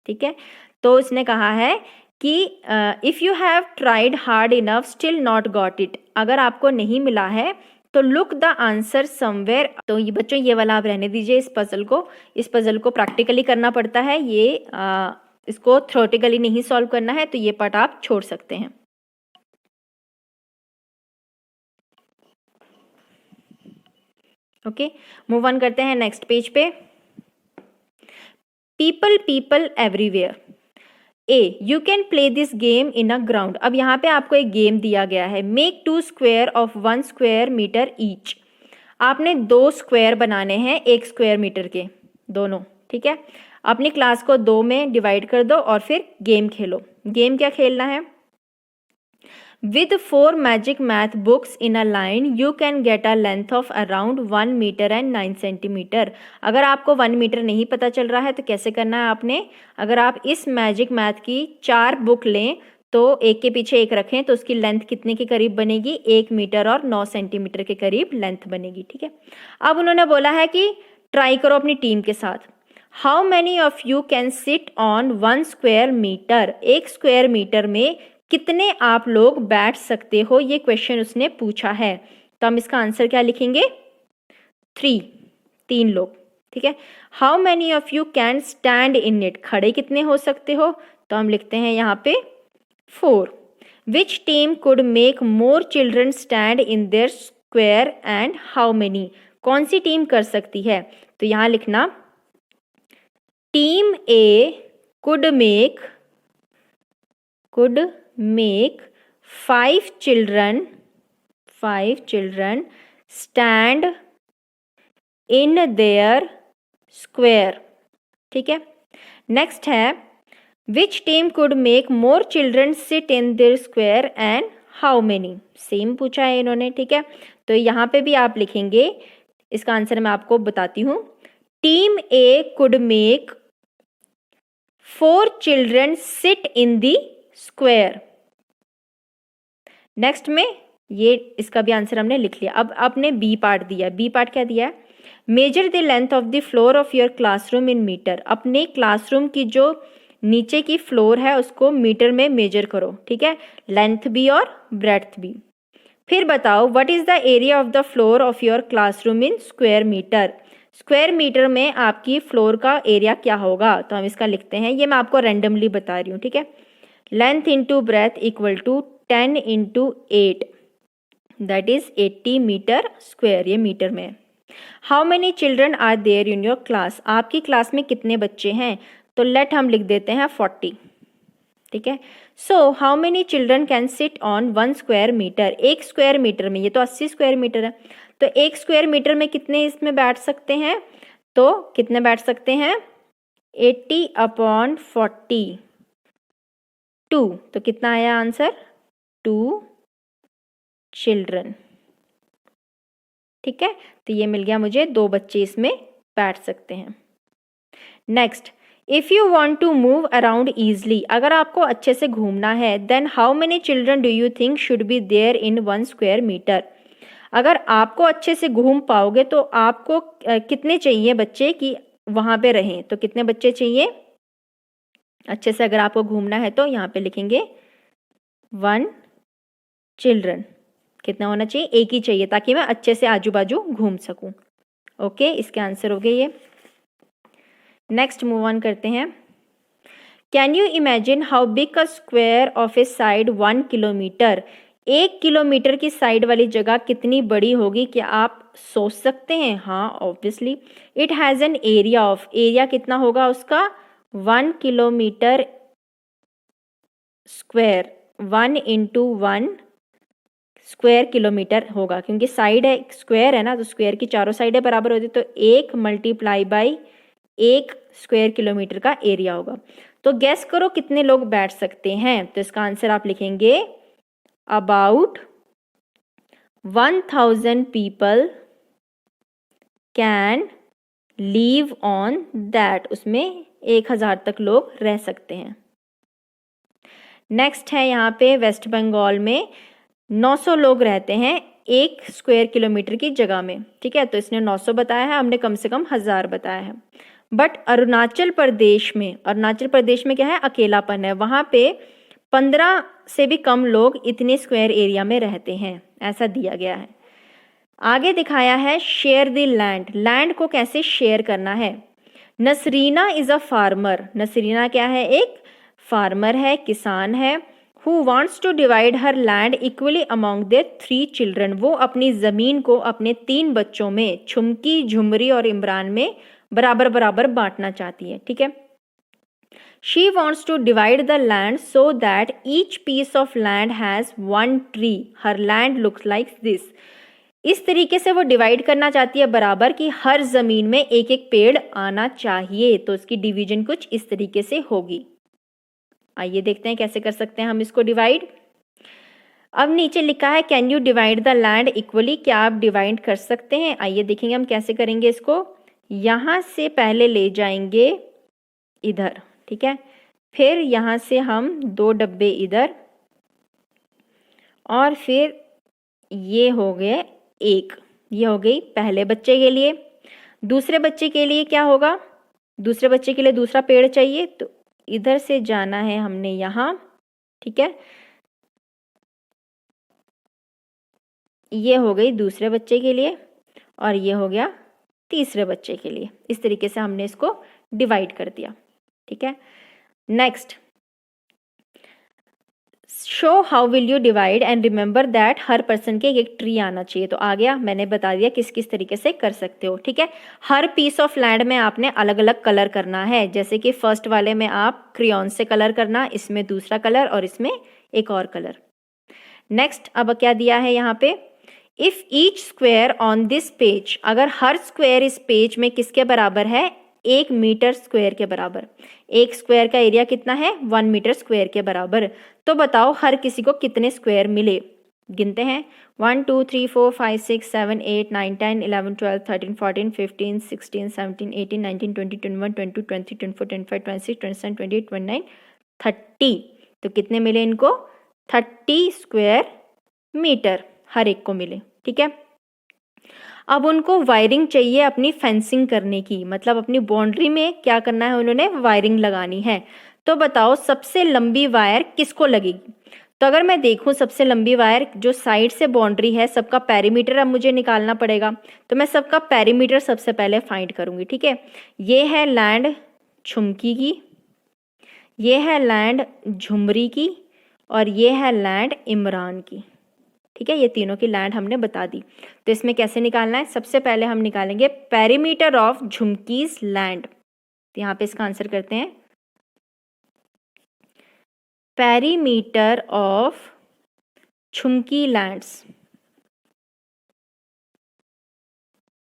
A: ठीक है, तो उसने कहा है कि if you have tried hard enough still not got it, अगर आपको नहीं मिला है तो लुक द आंसर समवेयर। तो ये बच्चों ये वाला आप रहने दीजिए, इस पजल को प्रैक्टिकली करना पड़ता है, ये इसको थ्योरेटिकली नहीं सॉल्व करना है, तो ये पार्ट आप छोड़ सकते हैं। ओके, मूव ऑन करते हैं नेक्स्ट पेज पे। People everywhere. A you can play this game in a ground. अब यहाँ पे आपको एक गेम दिया गया है, make 2 square of 1 square metre each. आपने 2 स्क्वायर बनाने हैं 1 स्क्वायर मीटर के दोनों। ठीक है, अपनी क्लास को 2 में डिवाइड कर दो और फिर गेम खेलो। गेम क्या खेलना है, with 4 magic math books in a line you can get a length of around 1 metre and 9 centimetre. अगर आपको 1 मीटर नहीं पता चल रहा है तो कैसे करना है आपने, अगर आप इस मैजिक मैथ की 4 बुक लें तो एक के पीछे एक रखें तो उसकी लेंथ कितने के करीब बनेगी, 1 मीटर और 9 सेंटीमीटर के करीब लेंथ बनेगी। ठीक है, अब उन्होंने बोला है कि ट्राई करो अपनी टीम के साथ। How many of you can sit on 1 square metre, 1 square metre में कितने आप लोग बैठ सकते हो, ये क्वेश्चन उसने पूछा है। तो हम इसका आंसर क्या लिखेंगे, 3 लोग। ठीक है, how many of you can stand in it, खड़े कितने हो सकते हो, तो हम लिखते हैं यहाँ पे 4। Which team could make more children stand in their square and how many, कौन सी टीम कर सकती है, तो यहाँ लिखना team A could make 5 children stand in their square. ठीक है, नेक्स्ट है which team could make more children sit in their square and how many, same पूछा है इन्होंने। ठीक है, तो यहाँ पे भी आप लिखेंगे, इसका आंसर मैं आपको बताती हूँ। Team A could make 4 children sit in the square. Next में ये इसका भी आंसर हमने लिख लिया। अब आपने बी पार्ट दिया, बी पार्ट क्या दिया है, measure the length of the floor of your classroom in metre, अपने क्लासरूम की जो नीचे की फ्लोर है उसको मीटर में मेजर करो। ठीक है, लेंथ भी और ब्रेड्थ भी। फिर बताओ what is the area of the floor of your classroom in square metre, square metre में आपकी फ्लोर का एरिया क्या होगा, तो हम इसका लिखते हैं, ये मैं आपको रैंडमली बता रही हूँ। ठीक है, length into breadth equal to 10 into 8 that is 80 metre square, ये मीटर में है। How many children are there in your class, आपकी क्लास में कितने बच्चे हैं, तो लेट हम लिख देते हैं 40। ठीक है, so how many children can sit on 1 square metre, 1 square metre में, ये तो 80 स्क्वायर मीटर है, तो 1 स्क्वायर मीटर में कितने इसमें बैठ सकते हैं, तो कितने बैठ सकते हैं, 80/40 2, तो कितना आया आंसर, 2 चिल्ड्रन। ठीक है, तो ये मिल गया मुझे, 2 बच्चे इसमें बैठ सकते हैं। Next, if you want to move around easily, अगर आपको अच्छे से घूमना है, then how many children do you think should be there in 1 square metre, अगर आपको अच्छे से घूम पाओगे तो आपको कितने चाहिए बच्चे कि वहां पे रहें, तो कितने बच्चे चाहिए अच्छे से, अगर आपको घूमना है तो यहाँ पे लिखेंगे 1 चिल्ड्रन, कितना होना चाहिए, 1 ही चाहिए ताकि मैं अच्छे से आजू बाजू घूम सकूं। ओके, इसके आंसर हो गए ये। नेक्स्ट मूव ऑन करते हैं। Can you imagine how big a square of A side 1 kilometre, 1 kilometre की साइड वाली जगह कितनी बड़ी होगी, क्या आप सोच सकते हैं, हाँ obviously. It has an area of, area कितना होगा उसका, 1 kilometre square, 1 into 1 square kilometre होगा, क्योंकि साइड है, स्क्वायर है ना, तो स्क्वायर की चारों साइडें बराबर होती, तो 1 मल्टीप्लाई बाई 1 स्क्वायर किलोमीटर का एरिया होगा। तो गैस करो कितने लोग बैठ सकते हैं, तो इसका आंसर आप लिखेंगे about 1000 people can leave on that, उसमें 1000 तक लोग रह सकते हैं। नेक्स्ट है यहाँ पे वेस्ट बंगाल में 900 लोग रहते हैं 1 स्क्वायर किलोमीटर की जगह में। ठीक है, तो इसने 900 बताया है, हमने कम से कम 1000 बताया है। बट अरुणाचल प्रदेश में क्या है, अकेलापन है, वहां पे 15 से भी कम लोग इतने स्क्वायर एरिया में रहते हैं, ऐसा दिया गया है। आगे दिखाया है शेयर द लैंड, लैंड को कैसे शेयर करना है। नसरीना इज अ फार्मर, नसरीना क्या है, एक फार्मर है, किसान है। Who wants to divide her land equally among their 3 children, वो अपनी जमीन को अपने 3 बच्चों में, छुमकी, झुमरी और इमरान में बराबर बराबर बांटना चाहती है। ठीक है, she wants to divide the land so that each piece of land has 1 tree, her land looks like this, इस तरीके से वो डिवाइड करना चाहती है बराबर कि हर जमीन में एक एक पेड़ आना चाहिए, तो इसकी डिवीजन कुछ इस तरीके से होगी। आइए देखते हैं कैसे कर सकते हैं हम इसको डिवाइड। अब नीचे लिखा है can you divide the land equally, क्या आप डिवाइड कर सकते हैं। आइए देखेंगे हम कैसे करेंगे इसको। यहाँ से पहले ले जाएंगे इधर, ठीक है, फिर यहाँ से हम 2 डब्बे इधर और फिर ये हो गए एक, ये हो गई पहले बच्चे के लिए। दूसरे बच्चे के लिए क्या होगा, दूसरे बच्चे के लिए दूसरा पेड़ चाहिए, तो इधर से जाना है हमने यहाँ, ठीक है। ये हो गई दूसरे बच्चे के लिए और ये हो गया तीसरे बच्चे के लिए। इस तरीके से हमने इसको डिवाइड कर दिया, ठीक है। Next, show how will you divide and remember that her person के एक ट्री आना चाहिए। तो आ गया, मैंने बता दिया किस किस तरीके से कर सकते हो, ठीक है। हर पीस ऑफ लैंड में आपने अलग अलग कलर करना है, जैसे कि फर्स्ट वाले में आप क्रेयॉन से कलर करना, इसमें दूसरा कलर और इसमें एक और कलर। नेक्स्ट, अब क्या दिया है यहाँ पे, if each square on this page, अगर हर स्क्वायर इस पेज में किसके बराबर है, 1 मीटर स्क्वायर के बराबर। एक स्क्वायर का एरिया कितना है, 1 मीटर स्क्वायर के बराबर। तो बताओ हर किसी को कितने स्क्वायर मिले, गिनते हैं। 1 2 3 4 5 6 7 8 9 10 11 12 13 14 15 16 17 18 19 20 21 22 23 24 25 26 27 28 29 30। तो कितने मिले इनको, 30 स्क्वायर मीटर हर एक को मिले, ठीक है। अब उनको वायरिंग चाहिए अपनी फेंसिंग करने की, मतलब अपनी बाउंड्री में क्या करना है, उन्होंने वायरिंग लगानी है। तो बताओ सबसे लंबी वायर किसको लगेगी। तो अगर मैं देखूं सबसे लंबी वायर जो साइड से बाउंड्री है, सबका पेरीमीटर अब मुझे निकालना पड़ेगा। तो मैं सबका पेरीमीटर सबसे पहले फाइंड करूंगी, ठीक है। ये है लैंड झुमकी की, ये है लैंड झुमरी की और ये है लैंड इमरान की, ठीक है। ये तीनों की लैंड हमने बता दी। तो इसमें कैसे निकालना है, सबसे पहले हम निकालेंगे पेरीमीटर ऑफ झुमकीज लैंड। तो यहाँ पे इसका आंसर करते हैं, पेरीमीटर ऑफ झुमकी लैंड्स,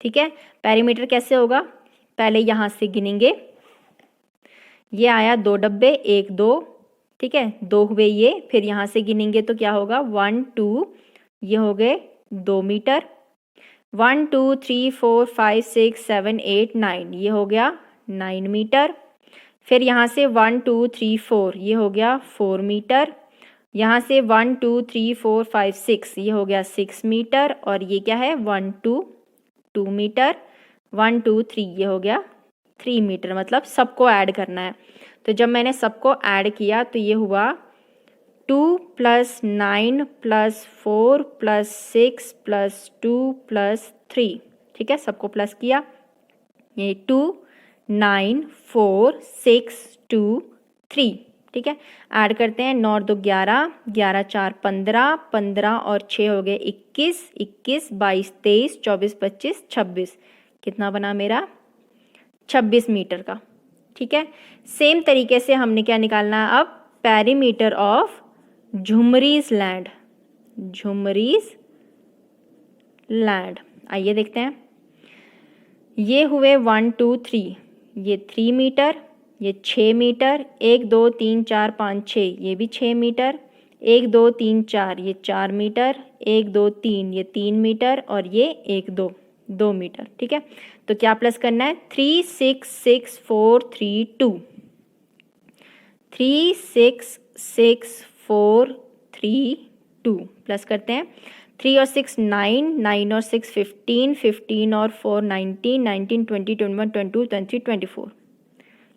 A: ठीक है। पेरीमीटर कैसे होगा, पहले यहां से गिनेंगे, ये आया 2 डब्बे, 1 2, ठीक है, 2 हुए ये। फिर यहां से गिनेंगे तो क्या होगा, 1 2, ये हो गए 2 मीटर। 1 2 3 4 5 6 7 8 9, ये हो गया 9 मीटर। फिर यहाँ से 1 2 3 4, ये हो गया 4 मीटर। यहाँ से 1 2 3 4 5 6, ये हो गया 6 मीटर। और ये क्या है, 1 2 2 मीटर, 1 2 3, ये हो गया 3 मीटर। मतलब सबको ऐड करना है। तो जब मैंने सबको ऐड किया तो ये हुआ 2 + 9 + 4 + 6 + 2 + 3, ठीक है। सबको प्लस किया, ये 2 9 4 6 2 3, ठीक है। ऐड करते हैं, 9 2 11, 11 4 15, 15 और 6 हो गए 21, 21 22 23 24 25 26, कितना बना मेरा, 26 मीटर का, ठीक है। सेम तरीके से हमने क्या निकालना है अब, पेरीमीटर ऑफ झुमरीज लैंड, झुमरीज लैंड। आइए देखते हैं, ये हुए 1 2 3, ये 3 मीटर, ये 6 मीटर, 1 2 3 4 5 6, ये भी 6 मीटर, 1 2 3 4, ये 4 मीटर, 1 2 3, ये 3 मीटर और ये 1 2, 2 मीटर, ठीक है। तो क्या प्लस करना है, 3 6 6 4 3 2, 3 6 6 4 3 2, प्लस करते हैं, 3 और 6 9, 9 और 6 15, 15 और 4 19, 19 20 21 22 23 24,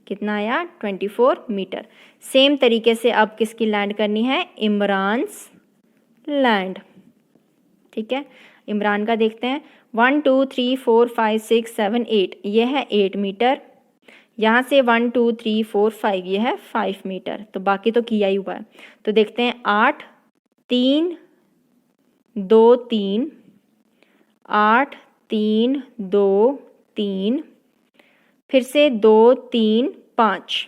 A: कितना आया, 24 मीटर। सेम तरीके से अब किसकी लैंड करनी है, इमरान्स लैंड, ठीक है। इमरान का देखते हैं, 1 2 3 4 5 6 7 8, ये है 8 मीटर। यहाँ से 1 2 3 4 5, ये है 5 मीटर। तो बाकी तो किया ही हुआ है। तो देखते हैं, 8 3 2 3, 8 3 2 3, फिर से 2 3 5,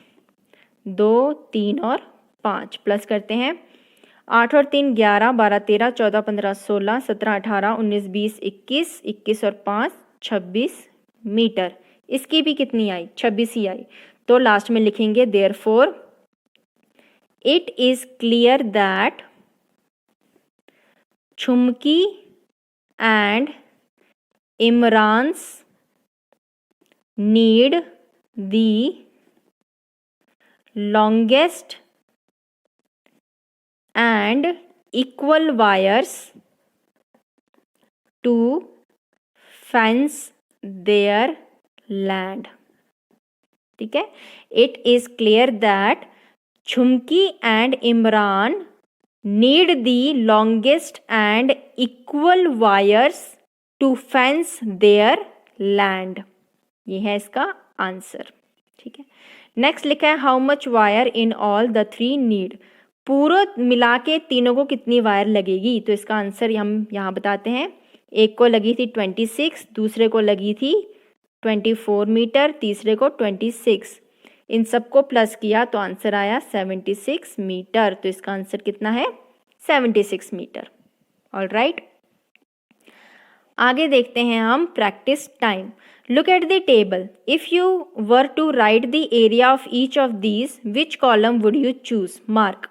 A: 2 3 और 5, प्लस करते हैं, 8 और 3 11, 12 13 14 15 16 17 18 19 20 21, 21 और 5 26 मीटर। इसकी भी कितनी आई, 26 ही आई। तो लास्ट में लिखेंगे, therefore it is clear that Jhumki and Imran's need the longest and equal wires to fence their land. ठीक है, it is clear that Jhumki and Imran need the longest and equal wires to fence their land. ये है इसका answer. ठीक है, next लिखा है how much wire in all the three need. पूरा मिला के तीनों को कितनी वायर लगेगी, तो इसका आंसर हम यहाँ बताते हैं. एक को लगी थी 26, दूसरे को लगी थी 24 मीटर, तीसरे को 26. इन सबको प्लस किया तो आंसर आया 76 मीटर. तो इसका आंसर कितना है? 76 मीटर. ऑल राइट, आगे देखते हैं हम practice time. Look at the table. If you were to write the area of each of these, which column would you choose? Mark.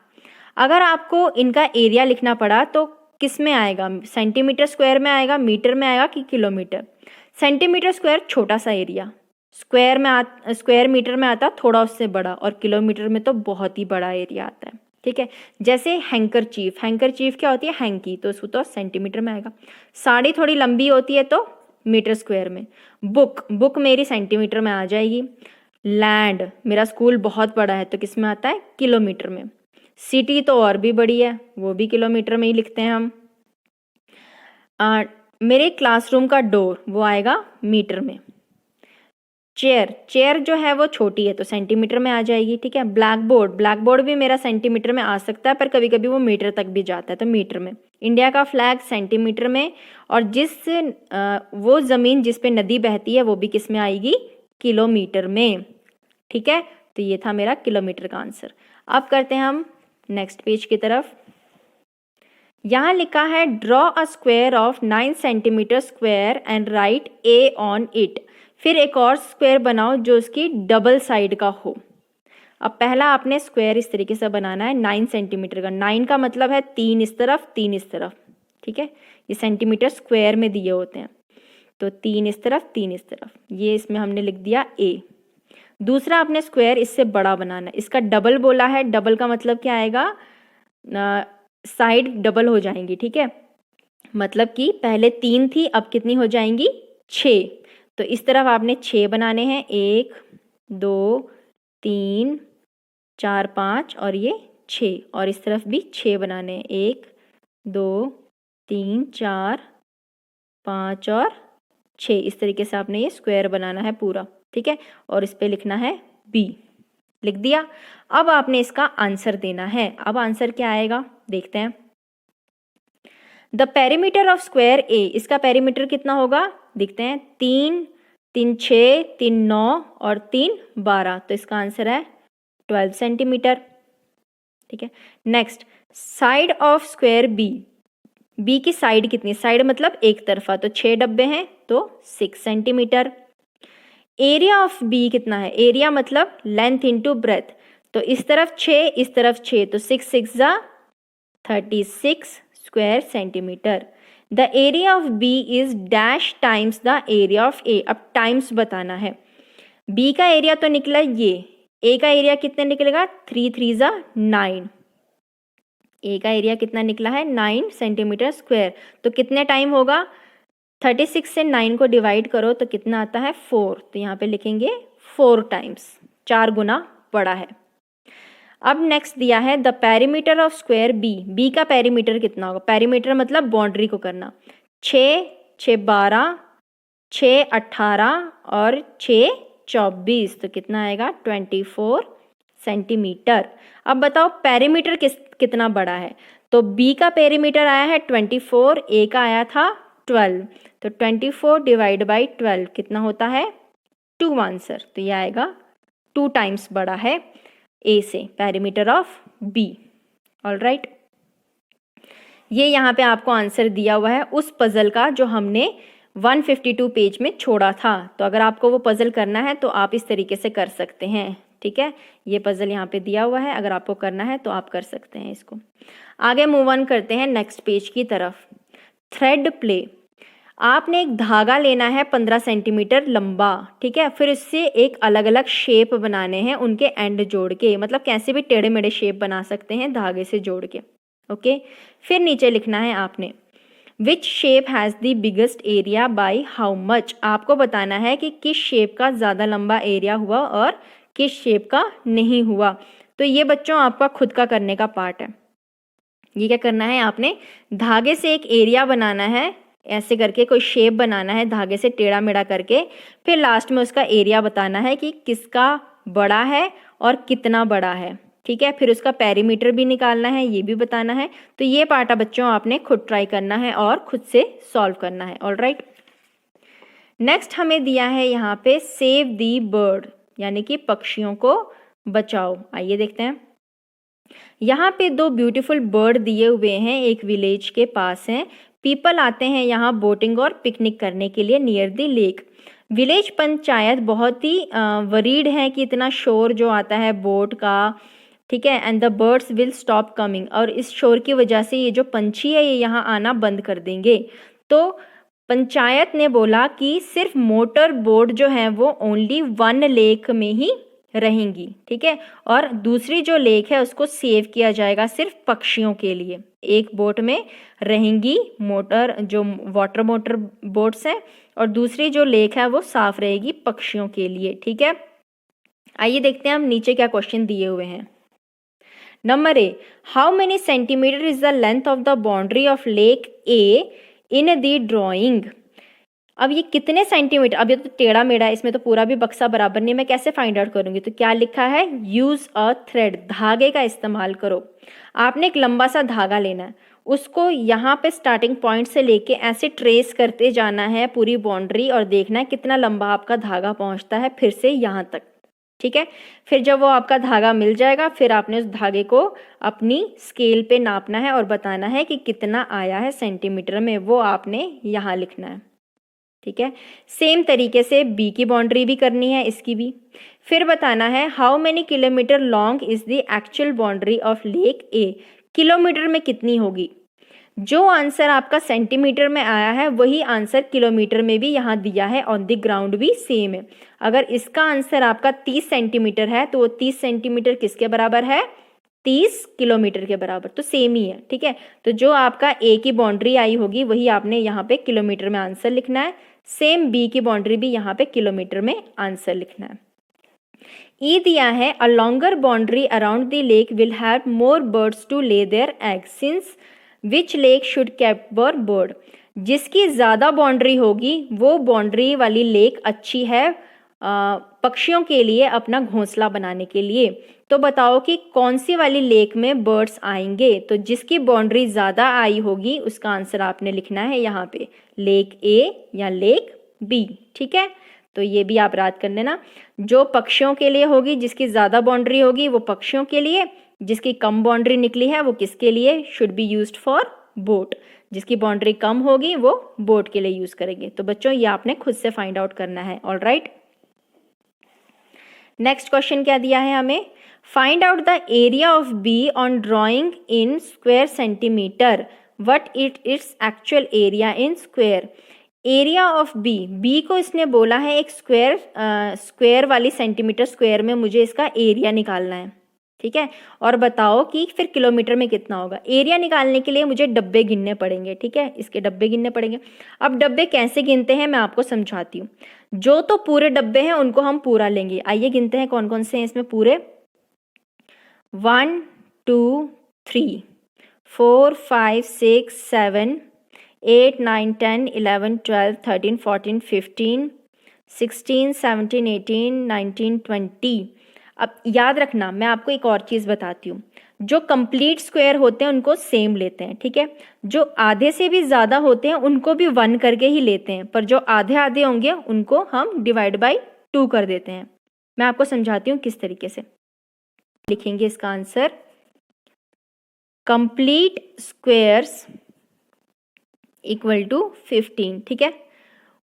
A: अगर आपको इनका एरिया लिखना पड़ा तो किस में आएगा? सेंटीमीटर स्क्वायर में आएगा, मीटर में आएगा कि किलोमीटर? सेंटीमीटर स्क्वायर छोटा सा एरिया, स्क्वायर मीटर में आता थोड़ा उससे बड़ा, और किलोमीटर में तो बहुत ही बड़ा एरिया आता है. ठीक है, जैसे हैंकरचीफ. हैंकरचीफ क्या होती है? हैंकी, तो उसको तो सेंटीमीटर में आएगा. साड़ी थोड़ी लंबी होती है तो मीटर स्क्वायर में. बुक मेरी सेंटीमीटर में आ जाएगी. लैंड, मेरा स्कूल बहुत बड़ा है तो किस में आता है? किलोमीटर में. सिटी तो और भी बड़ी है, वो भी किलोमीटर में ही लिखते हैं हम. मेरे क्लासरूम का डोर, वो आएगा मीटर में. चेयर जो है वो छोटी है तो सेंटीमीटर में आ जाएगी. ठीक है, ब्लैक बोर्ड भी मेरा सेंटीमीटर में आ सकता है, पर कभी कभी वो मीटर तक भी जाता है तो मीटर में. इंडिया का फ्लैग सेंटीमीटर में, और वो ज़मीन जिस पे नदी बहती है वो भी किस में आएगी? किलोमीटर में. ठीक है, तो ये था मेरा किलोमीटर का आंसर. अब करते हैं हम नेक्स्ट पेज की तरफ. यहाँ लिखा है draw a square of 9 centimetre square and right A on it. फिर एक और स्क्वायर बनाओ जो उसकी डबल साइड का हो. अब पहला आपने स्क्वायर इस तरीके से बनाना है 9 सेंटीमीटर का. 9 का मतलब है 3 इस तरफ 3 इस तरफ. ठीक है, ये सेंटीमीटर स्क्वायर में दिए होते हैं, तो 3 इस तरफ 3 इस तरफ. ये इसमें हमने लिख दिया ए. दूसरा आपने स्क्वायर इससे बड़ा बनाना है. इसका डबल बोला है. डबल का मतलब क्या आएगा? साइड डबल हो जाएंगी. ठीक है, मतलब कि पहले 3 थी, अब कितनी हो जाएंगी? 6. तो इस तरफ आपने 6 बनाने हैं. 1 2 3 4 5 और ये 6. और इस तरफ भी 6 बनाने हैं. 1 2 3 4 5 और 6. इस तरीके से आपने ये स्क्वायर बनाना है पूरा. ठीक है, और इस पे लिखना है बी. लिख दिया. अब आपने इसका आंसर देना है. अब आंसर क्या आएगा देखते हैं. द पेरीमीटर ऑफ स्क्वायर ए. इसका पेरीमीटर कितना होगा देखते हैं. 3 3 6 3 9 और 3 12. तो इसका आंसर है 12 सेंटीमीटर. ठीक है, next side of square B. B की साइड कितनी? साइड मतलब एक तरफा, तो 6 डब्बे हैं तो 6 सेंटीमीटर. एरिया ऑफ बी कितना है? एरिया मतलब लेंथ इंटू ब्रेथ. तो इस तरफ 6 इस तरफ 6, तो 6 6 जा 36 square centimetre. The area of B is dash times the area of A. अब टाइम्स बताना है. बी का एरिया तो निकला ये, ए का एरिया कितना निकलेगा? 3 3 जा 9. ए का एरिया कितना निकला है? 9 सेंटीमीटर स्क्वायर. तो कितने टाइम होगा? 36 से 9 को डिवाइड करो तो कितना आता है? 4. तो यहाँ पे लिखेंगे 4 टाइम्स, 4 गुना बड़ा है. अब नेक्स्ट दिया है the perimeter of square B. B का पेरीमीटर कितना होगा? पेरीमीटर मतलब बाउंड्री को करना. 6 6 12 6 18 और 6 24. तो कितना आएगा? 24 सेंटीमीटर. अब बताओ पेरीमीटर कितना बड़ा है? तो बी का पेरीमीटर आया है 24, ए का आया था 12. तो 24 डिवाइड बाई 12 कितना होता है? 2 आंसर. तो ये आएगा 2 टाइम्स बड़ा है ए से perimeter of B. All right, ये यहाँ पे आपको आंसर दिया हुआ है उस पजल का जो हमने 152 पेज में छोड़ा था. तो अगर आपको वो पजल करना है तो आप इस तरीके से कर सकते हैं. ठीक है, ये पजल यहाँ पे दिया हुआ है, अगर आपको करना है तो आप कर सकते हैं इसको. आगे मूव ऑन करते हैं नेक्स्ट पेज की तरफ. Thread play. आपने एक धागा लेना है 15 सेंटीमीटर लंबा. ठीक है, फिर इससे एक अलग अलग शेप बनाने हैं, उनके एंड जोड़ के. मतलब कैसे भी टेढ़े मेढ़े शेप बना सकते हैं धागे से जोड़ के. ओके। फिर नीचे लिखना है आपने which shape has the biggest area by how much. आपको बताना है कि किस शेप का ज़्यादा लंबा एरिया हुआ और किस शेप का नहीं हुआ। तो ये बच्चों आपका खुद का करने का पार्ट है। ये क्या करना है, आपने धागे से एक एरिया बनाना है, ऐसे करके कोई शेप बनाना है धागे से टेढ़ा मेढ़ा करके, फिर लास्ट में उसका एरिया बताना है कि किसका बड़ा है और कितना बड़ा है। ठीक है, फिर उसका पेरीमीटर भी निकालना है, ये भी बताना है। तो ये पार्ट बच्चों आपने खुद ट्राई करना है और खुद से सॉल्व करना है। ऑलराइट, नेक्स्ट हमें दिया है यहाँ पे सेव दी बर्ड, यानी कि पक्षियों को बचाओ। आइए देखते हैं। यहाँ पे दो ब्यूटीफुल बर्ड दिए हुए हैं, एक विलेज के पास हैं। पीपल आते हैं यहाँ बोटिंग और पिकनिक करने के लिए near the lake. Village panchayat बहुत ही वरीड है कि इतना शोर जो आता है बोट का, ठीक है, and the birds will stop coming, और इस शोर की वजह से ये जो पंछी है ये यहाँ आना बंद कर देंगे। तो पंचायत ने बोला कि सिर्फ मोटर बोट जो है वो ओनली वन लेक में ही रहेंगी, ठीक है, और दूसरी जो लेक है उसको सेव किया जाएगा सिर्फ पक्षियों के लिए। एक बोट में रहेंगी मोटर जो वाटर मोटर बोट्स हैं, और दूसरी जो लेक है वो साफ रहेगी पक्षियों के लिए। ठीक है, आइए देखते हैं हम नीचे क्या क्वेश्चन दिए हुए हैं। Number A, how many centimetre is the length of the boundary of lake A in the drawing. अब ये कितने सेंटीमीटर, अब ये तो टेढ़ा मेढ़ा है, इसमें तो पूरा भी बक्सा बराबर नहीं, मैं कैसे फाइंड आउट करूंगी। तो क्या लिखा है, यूज अ थ्रेड, धागे का इस्तेमाल करो। आपने एक लंबा सा धागा लेना है, उसको यहाँ पे स्टार्टिंग पॉइंट से लेके ऐसे ट्रेस करते जाना है पूरी बाउंड्री, और देखना है कितना लंबा आपका धागा पहुँचता है फिर से यहाँ तक। ठीक है, फिर जब वो आपका धागा मिल जाएगा फिर आपने उस धागे को अपनी स्केल पे नापना है और बताना है कि कितना आया है सेंटीमीटर में, वो आपने यहाँ लिखना है। ठीक है, सेम तरीके से बी की बाउंड्री भी करनी है, इसकी भी। फिर बताना है how many kilometre long is the actual boundary of lake A, kilometre में कितनी होगी। जो आंसर आपका सेंटीमीटर में आया है वही आंसर किलोमीटर में भी यहाँ दिया है, ऑन द ग्राउंड भी सेम है। अगर इसका आंसर आपका 30 सेंटीमीटर है तो वो 30 सेंटीमीटर किसके बराबर है, 30 किलोमीटर के बराबर, तो सेम ही है। ठीक है, तो जो आपका ए की बाउंड्री आई होगी वही आपने यहाँ पे किलोमीटर में आंसर लिखना है, सेम बी की बाउंड्री भी यहाँ पे किलोमीटर में आंसर लिखना है। ई दिया है, a longer boundary around the lake will have more birds to lay their eggs, since which lake should keep were bird. जिसकी ज़्यादा बाउंड्री होगी वो बाउंड्री वाली लेक अच्छी है पक्षियों के लिए अपना घोंसला बनाने के लिए। तो बताओ कि कौन सी वाली लेक में बर्ड्स आएंगे। तो जिसकी बाउंड्री ज़्यादा आई होगी उसका आंसर आपने लिखना है यहाँ पे, लेक ए या लेक बी। ठीक है, तो ये भी आप याद कर लेना, जो पक्षियों के लिए होगी, जिसकी ज़्यादा बाउंड्री होगी वो पक्षियों के लिए, जिसकी कम बाउंड्री निकली है वो किसके लिए, should be used for boat. जिसकी बाउंड्री कम होगी वो बोट के लिए यूज करेंगे। तो बच्चों ये आपने खुद से फाइंड आउट करना है। ऑलराइट, नेक्स्ट क्वेश्चन क्या दिया है हमें, find out the area of B on drawing in square centimetre, what its actual area in square. Area of B, B को इसने बोला है एक स्क्वायर वाली सेंटीमीटर स्क्वायर में मुझे इसका एरिया निकालना है। ठीक है, और बताओ कि फिर किलोमीटर में कितना होगा। एरिया निकालने के लिए मुझे डब्बे गिनने पड़ेंगे। ठीक है, इसके डब्बे गिनने पड़ेंगे। अब डब्बे कैसे गिनते हैं मैं आपको समझाती हूँ। जो तो पूरे डब्बे हैं उनको हम पूरा लेंगे। आइए गिनते हैं कौन कौन से हैं इसमें पूरे। 1 2 3 4 5 6 7 8 9 10 11 12 13 14 15 16 17 18 19 20। अब याद रखना, मैं आपको एक और चीज़ बताती हूँ, जो कंप्लीट स्क्वायर होते हैं उनको सेम लेते हैं। ठीक है, जो आधे से भी ज़्यादा होते हैं उनको भी 1 करके ही लेते हैं, पर जो आधे आधे होंगे उनको हम डिवाइड बाई 2 कर देते हैं। मैं आपको समझाती हूँ किस तरीके से लिखेंगे इसका answer. Complete squares equal to 15। ठीक है,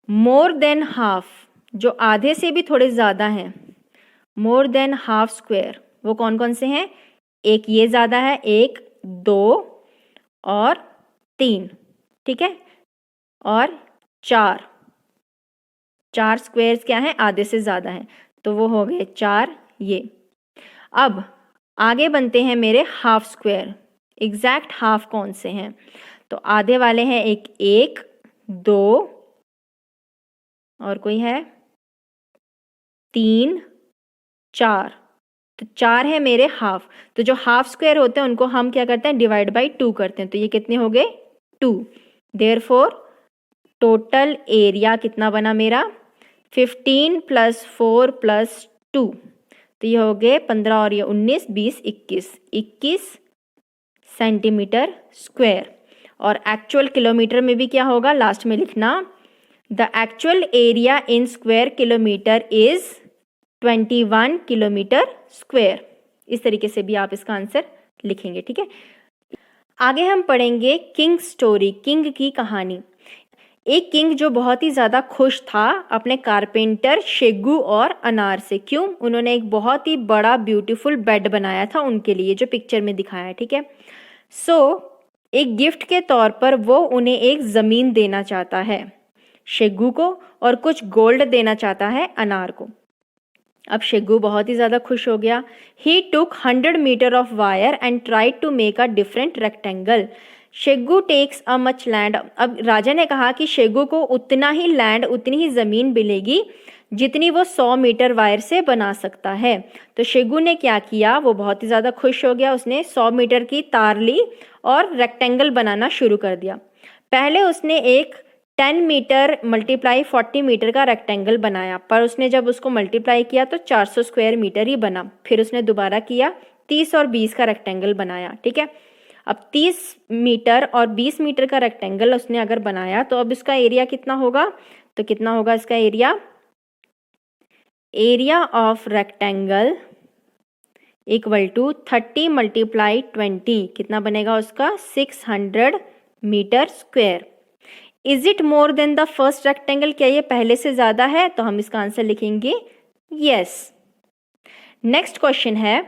A: मोर देन हाफ, जो आधे से भी थोड़े ज़्यादा हैं, मोर देन हाफ स्क्वायर, वो कौन कौन से हैं, एक ये ज़्यादा है, 1 2 और 3। ठीक है, और 4 स्क्वायर्स क्या हैं, आधे से ज़्यादा हैं, तो वो हो गए 4 ये। अब आगे बनते हैं मेरे हाफ स्क्वायर। एग्जैक्ट हाफ कौन से हैं? तो आधे वाले हैं एक, 2 और कोई है 3, 4। तो 4 है मेरे हाफ। तो जो हाफ स्क्वायर होते हैं उनको हम क्या करते हैं, डिवाइड बाई 2 करते हैं। तो ये कितने हो गए 2। देयरफॉर टोटल एरिया कितना बना मेरा 15 + 4 + 2। तो ये हो गए 15 और ये 19, 20, 21 सेंटीमीटर स्क्वायर। और एक्चुअल किलोमीटर में भी क्या होगा, लास्ट में लिखना the actual area in square kilometre is 21 kilometre square. इस तरीके से भी आप इसका आंसर लिखेंगे। ठीक है, आगे हम पढ़ेंगे किंग स्टोरी, किंग की कहानी। एक किंग जो बहुत ही ज़्यादा खुश था अपने कारपेंटर शेगू और अनार से। क्यों? उन्होंने एक बहुत ही बड़ा ब्यूटीफुल बेड बनाया था उनके लिए, जो पिक्चर में दिखाया है। ठीक है, एक गिफ्ट के तौर पर वो उन्हें एक ज़मीन देना चाहता है शेगू को, और कुछ गोल्ड देना चाहता है अनार को। अब शेगू बहुत ही ज़्यादा खुश हो गया। He took 100 metre of wire and tried to make a different rectangle. Shegu takes a much land. अब राजा ने कहा कि शेगू को उतना ही लैंड, उतनी ही ज़मीन मिलेगी जितनी वो 100 मीटर वायर से बना सकता है। तो शेगू ने क्या किया, वो बहुत ही ज़्यादा खुश हो गया। उसने 100 मीटर की तार ली और रेक्टेंगल बनाना शुरू कर दिया। पहले उसने एक 10 मीटर × 40 मीटर का रेक्टेंगल बनाया, पर उसने जब उसको मल्टीप्लाई किया तो 400 स्क्वायर मीटर ही बना। फिर उसने दोबारा किया, 30 और 20 का रेक्टेंगल बनाया। ठीक है, अब 30 मीटर और 20 मीटर का रेक्टेंगल उसने अगर बनाया तो अब इसका एरिया कितना होगा, तो कितना होगा इसका area of rectangle equal to 30 × 20। कितना बनेगा उसका 600 metre square. Is it more than the first rectangle? क्या ये पहले से ज़्यादा है? तो हम इसका आंसर लिखेंगे यस। नेक्स्ट क्वेश्चन है,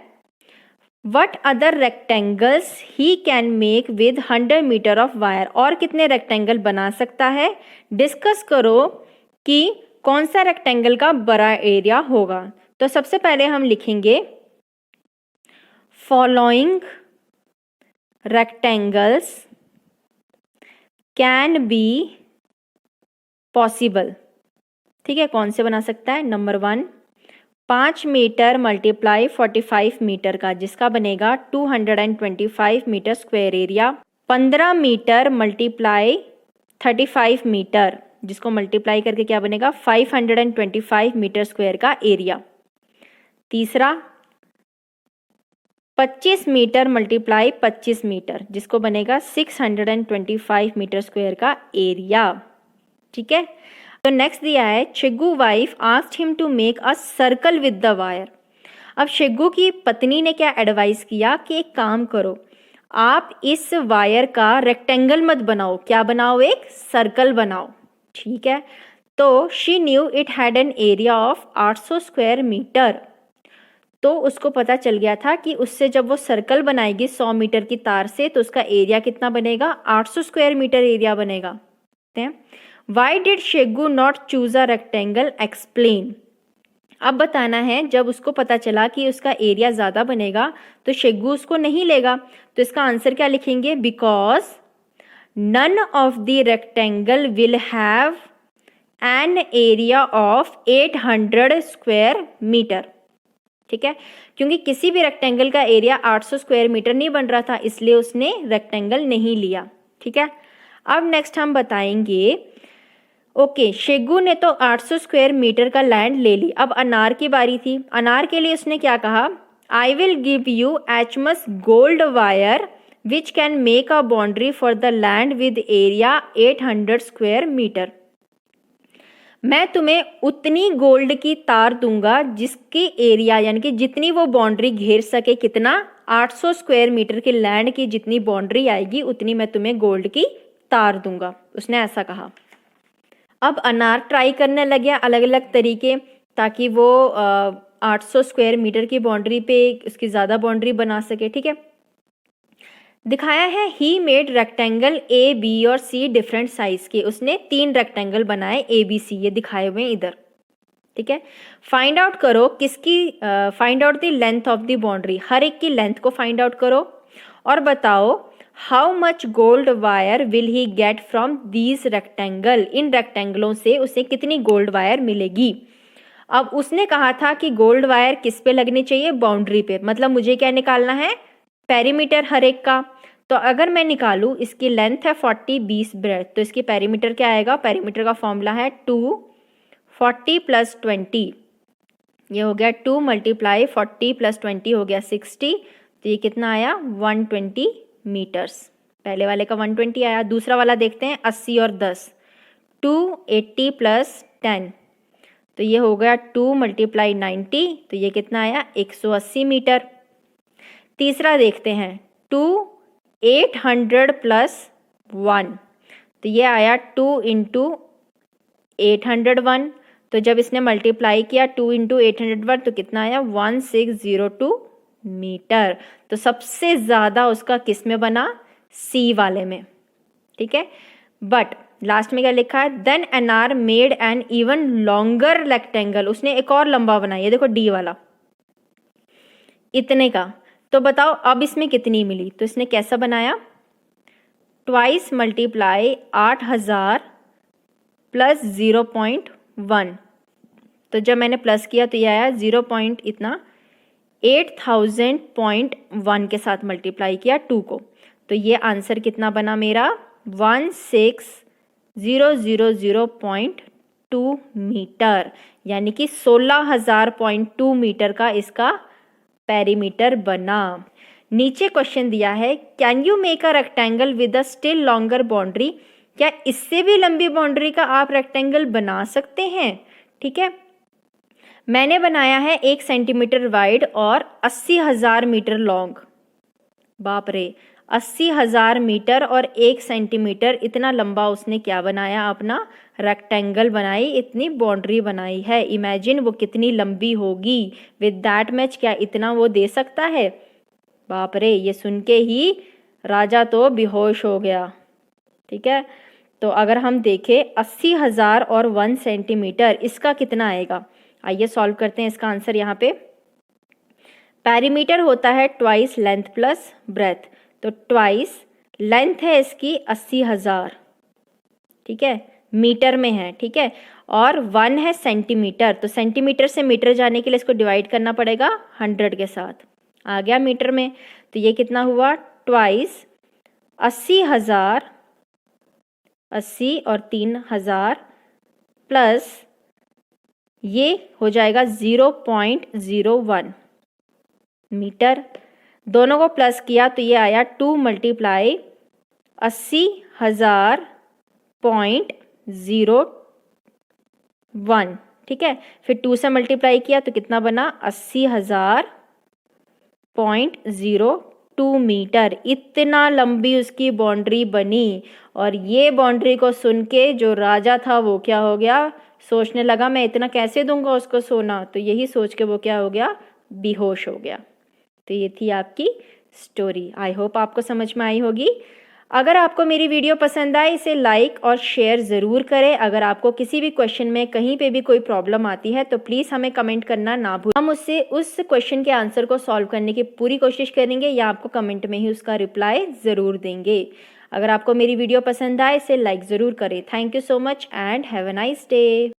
A: what other rectangles he can make with 100 metre of wire? और कितने रेक्टेंगल बना सकता है? डिस्कस करो कि कौन सा रेक्टेंगल का बड़ा एरिया होगा। तो सबसे पहले हम लिखेंगे following rectangles can be possible. ठीक है, कौन से बना सकता है? नंबर 1, 5 मीटर × 45 मीटर का, जिसका बनेगा 225 metre square area. 15 metre × 35 metre, जिसको मल्टीप्लाई करके क्या बनेगा 525 मीटर स्क्वायर का एरिया। तीसरा 25 मीटर × 25 मीटर, जिसको बनेगा 625 मीटर स्क्वायर का एरिया। ठीक है, तो नेक्स्ट दिया है Shegu wife asked him to make a circle with the wire. अब शेगू की पत्नी ने क्या एडवाइस किया कि एक काम करो, आप इस वायर का रेक्टेंगल मत बनाओ, क्या बनाओ, एक सर्कल बनाओ। ठीक है, तो she knew it had an area of 800 square metre. तो उसको पता चल गया था कि उससे जब वो सर्कल बनाएगी 100 मीटर की तार से तो उसका एरिया कितना बनेगा, 800 स्क्वायर मीटर एरिया बनेगा। Why did Shegu not choose a rectangle, explain. अब बताना है, जब उसको पता चला कि उसका एरिया ज़्यादा बनेगा तो शेगू उसको नहीं लेगा। तो इसका आंसर क्या लिखेंगे, because none of the rectangle will have an area of 800 square metre. ठीक है, क्योंकि किसी भी रेक्टेंगल का एरिया 800 स्क्वायर मीटर नहीं बन रहा था, इसलिए उसने रेक्टेंगल नहीं लिया। ठीक है, अब नेक्स्ट हम बताएंगे, ओके शेगू ने तो 800 स्क्वायर मीटर का लैंड ले ली। अब अनार की बारी थी। अनार के लिए उसने क्या कहा, I will give you as much gold wire which can make a boundary for the land with area 800 square metre. मैं तुम्हें उतनी गोल्ड की तार दूंगा जिसकी एरिया यानी कि जितनी वो बाउंड्री घेर सके, कितना 800 स्क्वायर मीटर के लैंड की जितनी बाउंड्री आएगी उतनी मैं तुम्हें गोल्ड की तार दूंगा, उसने ऐसा कहा। अब अनार ट्राई करने लग गया अलग अलग तरीके ताकि वो 800 स्क्वायर मीटर की बाउंड्री पे उसकी ज़्यादा बाउंड्री बना सके। ठीक है, दिखाया है he made rectangle A B और सी डिफरेंट साइज के। उसने 3 रेक्टेंगल बनाए ए बी सी, ये दिखाए हुए हैं इधर। ठीक है, फाइंड आउट करो किसकी, find out the length of the boundary, हर एक की लेंथ को फाइंड आउट करो और बताओ how much gold wire will he get from these rectangle, इन रेक्टेंगलों से उसे कितनी गोल्ड वायर मिलेगी। अब उसने कहा था कि गोल्ड वायर किस पे लगनी चाहिए, बाउंड्री पे, मतलब मुझे क्या निकालना है, पेरीमीटर हर एक का। तो अगर मैं निकालूं, इसकी लेंथ है 40, 20 ब्रेथ, तो इसकी पेरीमीटर क्या आएगा, पेरीमीटर का फॉर्मूला है 2 40 + 20, ये हो गया 2 × 40 + 20 हो गया 60, तो ये कितना आया 120 मीटर्स। पहले वाले का 120 आया। दूसरा वाला देखते हैं 80 और 10, 280 + 10, तो ये हो गया 2 × 90, तो ये कितना आया 180 मीटर। तीसरा देखते हैं 800 + 1, तो ये आया 2 × 801, तो जब इसने मल्टीप्लाई किया 2 × 801 तो कितना आया 1602 मीटर। तो सबसे ज़्यादा उसका किस में बना, सी वाले में, ठीक है। बट लास्ट में क्या लिखा है, देन एनआर made an even longer rectangle, उसने एक और लंबा बनाया, ये देखो डी वाला इतने का। तो बताओ अब इसमें कितनी मिली, तो इसने कैसा बनाया, ट्वाइस मल्टीप्लाई 8000 + 0.1, तो जब मैंने प्लस किया तो ये आया 0 पॉइंट इतना 8000.1 के साथ मल्टीप्लाई किया 2 को, तो ये आंसर कितना बना मेरा 16000.2 मीटर, यानी कि 16000.2 मीटर का इसका पेरीमीटर बना। नीचे क्वेश्चन दिया है, can you make a rectangle with a still longer boundary, क्या इससे भी लंबी बाउंड्री का आप रेक्टेंगल बना सकते हैं, ठीक है। मैंने बनाया है 1 सेंटीमीटर वाइड और 80,000 मीटर लॉन्ग, बाप रे 80,000 मीटर और 1 सेंटीमीटर, इतना लंबा उसने क्या बनाया, अपना रेक्टेंगल बनाई, इतनी बाउंड्री बनाई है। इमेजिन वो कितनी लंबी होगी, विद दैट मैच क्या इतना वो दे सकता है, बाप रे। ये सुन के ही राजा तो बेहोश हो गया, ठीक है। तो अगर हम देखें 80,000 और 1 सेंटीमीटर, इसका कितना आएगा, आइए सॉल्व करते हैं इसका आंसर। यहाँ पे पेरीमीटर होता है ट्वाइस लेंथ प्लस ब्रेथ, तो ट्वाइस लेंथ है इसकी 80,000, ठीक है, मीटर में है, ठीक है, और 1 है सेंटीमीटर, तो सेंटीमीटर से मीटर जाने के लिए इसको डिवाइड करना पड़ेगा 100 के साथ, आ गया मीटर में। तो ये कितना हुआ, ट्वाइस 80,000, 80 और 3000 प्लस ये हो जाएगा 0.01 मीटर, दोनों को प्लस किया तो ये आया 2 × 80,000.01, ठीक है। फिर 2 से मल्टीप्लाई किया तो कितना बना 80,000.02 मीटर, इतना लंबी उसकी बाउंड्री बनी। और ये बाउंड्री को सुन के जो राजा था वो क्या हो गया, सोचने लगा मैं इतना कैसे दूंगा उसको सोना, तो यही सोच के वो क्या हो गया, बेहोश हो गया। तो ये थी आपकी स्टोरी। आई होप आपको समझ में आई होगी। अगर आपको मेरी वीडियो पसंद आए इसे लाइक और शेयर ज़रूर करें। अगर आपको किसी भी क्वेश्चन में कहीं पे भी कोई प्रॉब्लम आती है तो प्लीज़ हमें कमेंट करना ना भूलें, हम उससे उस क्वेश्चन के आंसर को सॉल्व करने की पूरी कोशिश करेंगे या आपको कमेंट में ही उसका रिप्लाई ज़रूर देंगे। अगर आपको मेरी वीडियो पसंद आए इसे लाइक ज़रूर करें। Thank you so much and have a nice day.